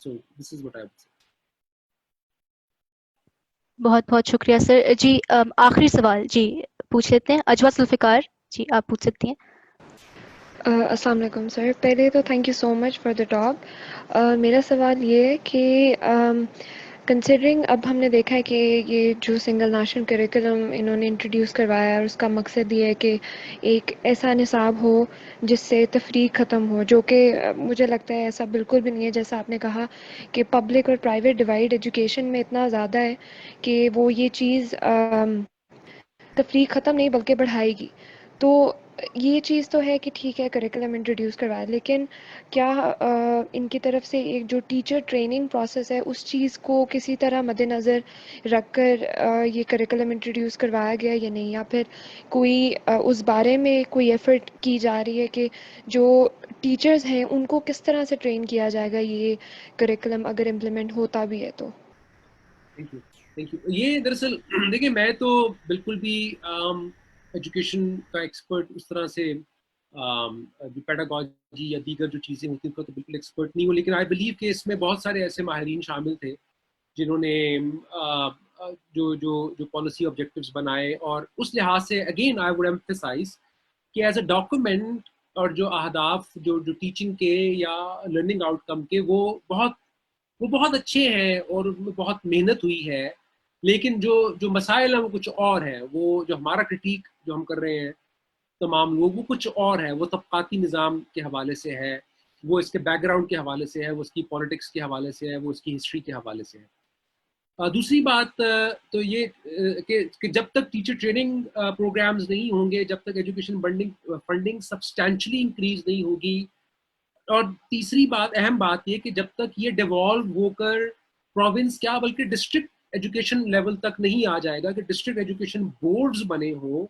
So this is what I would say. بہت بہت شکریہ سر. جی آخری سوال جی پوچھ لیتے ہیں. اجوا ذوالفقار جی آپ پوچھ سکتی ہیں. السلام علیکم سر. پہلے تو thank you so much for the talk. میرا سوال یہ ہے کہ کنسیڈرنگ اب ہم نے دیکھا ہے کہ یہ جو سنگل نیشنل کریکولم انہوں نے انٹروڈیوس کروایا ہے اور اس کا مقصد یہ ہے کہ ایک ایسا نصاب ہو جس سے تفریق ختم ہو، جو کہ مجھے لگتا ہے ایسا بالکل بھی نہیں ہے. جیسا آپ نے کہا کہ پبلک اور پرائیویٹ ڈیوائڈ ایجوکیشن میں اتنا زیادہ ہے کہ وہ یہ چیز تفریق ختم نہیں بلکہ بڑھائے گی. تو یہ چیز تو ہے کہ ٹھیک ہے کریکولم انٹروڈیوس کروایا، لیکن کیا ان کی طرف سے ایک جو ٹیچر ٹریننگ پروسیس ہے اس چیز کو کسی طرح مد نظر رکھ کر یہ کریکولم انٹروڈیوس کروایا گیا یا نہیں، یا پھر کوئی اس بارے میں کوئی ایفرٹ کی جا رہی ہے کہ جو ٹیچرز ہیں ان کو کس طرح سے ٹرین کیا جائے گا یہ کریکولم اگر امپلیمنٹ ہوتا بھی ہے تو؟ Thank you thank you. یہ دراصل دیکھیں میں تو بالکل بھی ایجوکیشن کا ایکسپرٹ اس طرح سے جو پیڈاگوجی یا دیگر جو چیزیں ہوتی ہیں ان کا تو بالکل ایکسپرٹ نہیں ہوں، لیکن آئی بلیو کہ اس میں بہت سارے ایسے ماہرین شامل تھے جنہوں نے جو جو جو پالیسی آبجیکٹیوز بنائے، اور اس لحاظ سے اگین آئی ووڈ ایمفسائز کہ ایز اے ڈاکومنٹ اور جو اہداف جو ٹیچنگ کے یا لرننگ آؤٹ کم کے وہ بہت اچھے ہیں اور ان میں بہت محنت ہوئی ہے، لیکن جو مسائل ہیں وہ کچھ اور ہیں. وہ جو ہمارا کرٹیک جو ہم کر رہے ہیں تمام لوگ وہ کچھ اور ہے، وہ طبقاتی نظام کے حوالے سے ہے، وہ اس کے بیک گراؤنڈ کے حوالے سے ہے، وہ اس کی پالیٹکس کے حوالے سے ہے، وہ اس کی ہسٹری کے حوالے سے ہے. دوسری بات تو یہ کہ جب تک ٹیچر ٹریننگ پروگرامز نہیں ہوں گے، جب تک ایجوکیشن فنڈنگ سبسٹینشلی انکریز نہیں ہوگی، اور تیسری بات اہم بات یہ کہ جب تک یہ ڈیوالو ہو کر پروونس کیا بلکہ ڈسٹرکٹ ایجوکیشن لیول تک نہیں آ جائے گا کہ ڈسٹرکٹ ایجوکیشن بورڈز بنے ہوں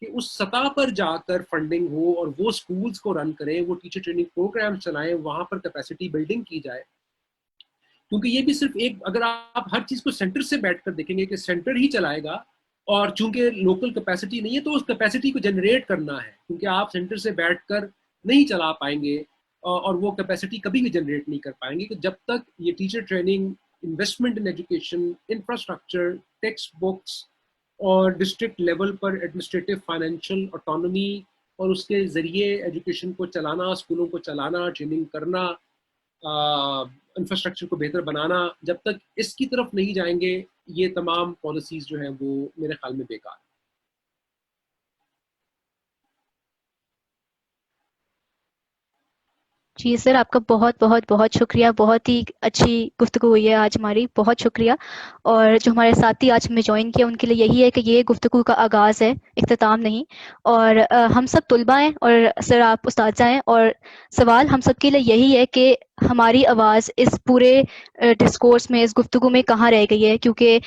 کہ اس سطح پر جا کر فنڈنگ ہو اور وہ اسکولز کو رن کریں، وہ ٹیچر ٹریننگ پروگرام چلائیں، وہاں پر کیپیسٹی بلڈنگ کی جائے. کیونکہ یہ بھی صرف ایک اگر آپ ہر چیز کو سینٹر سے بیٹھ کر دیکھیں گے کہ سینٹر ہی چلائے گا، اور چونکہ لوکل کیپیسٹی نہیں ہے تو اس کیپیسٹی کو جنریٹ کرنا ہے، کیونکہ آپ سینٹر سے بیٹھ کر نہیں چلا پائیں گے اور وہ کیپیسٹی کبھی بھی جنریٹ نہیں کر پائیں گے کہ جب تک یہ teacher training, investment in education, infrastructure, text books اور ڈسٹرکٹ لیول پر ایڈمنسٹریٹو فائنینشیل آٹونومی اور اس کے ذریعے ایجوکیشن کو چلانا، اسکولوں کو چلانا، ٹریننگ کرنا، انفراسٹرکچر کو بہتر بنانا، جب تک اس کی طرف نہیں جائیں گے یہ تمام پالیسیز جو ہیں وہ میرے خیال میں بیکار ہیں. جی سر آپ کا بہت بہت بہت شکریہ. بہت ہی اچھی گفتگو ہوئی ہے آج ہماری، بہت شکریہ. اور جو ہمارے ساتھی آج ہمیں جوائن کیا ان کے لیے یہی ہے کہ یہ گفتگو کا آغاز ہے، اختتام نہیں. اور ہم سب طلباء ہیں اور سر آپ اساتذہ ہیں، اور سوال ہم سب کے لیے یہی ہے کہ ہماری آواز اس پورے ڈسکورس میں، اس گفتگو میں کہاں رہ گئی ہے، کیونکہ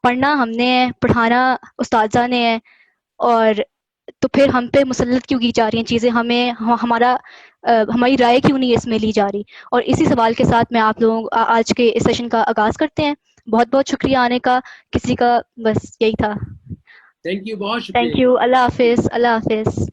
پڑھنا ہم نے ہے، پڑھانا اساتذہ نے ہے، اور تو پھر ہم پہ مسلط کیوں کی جا رہی ہیں چیزیں، ہماری رائے کیوں نہیں اس میں لی جا رہی. اور اسی سوال کے ساتھ میں آپ لوگوں آج کے اس سیشن کا آغاز کرتے ہیں. بہت بہت شکریہ آنے کا کسی کا، بس یہی تھا. تھینک یو، بہت شکریہ. Thank you. اللہ حافظ. اللہ حافظ.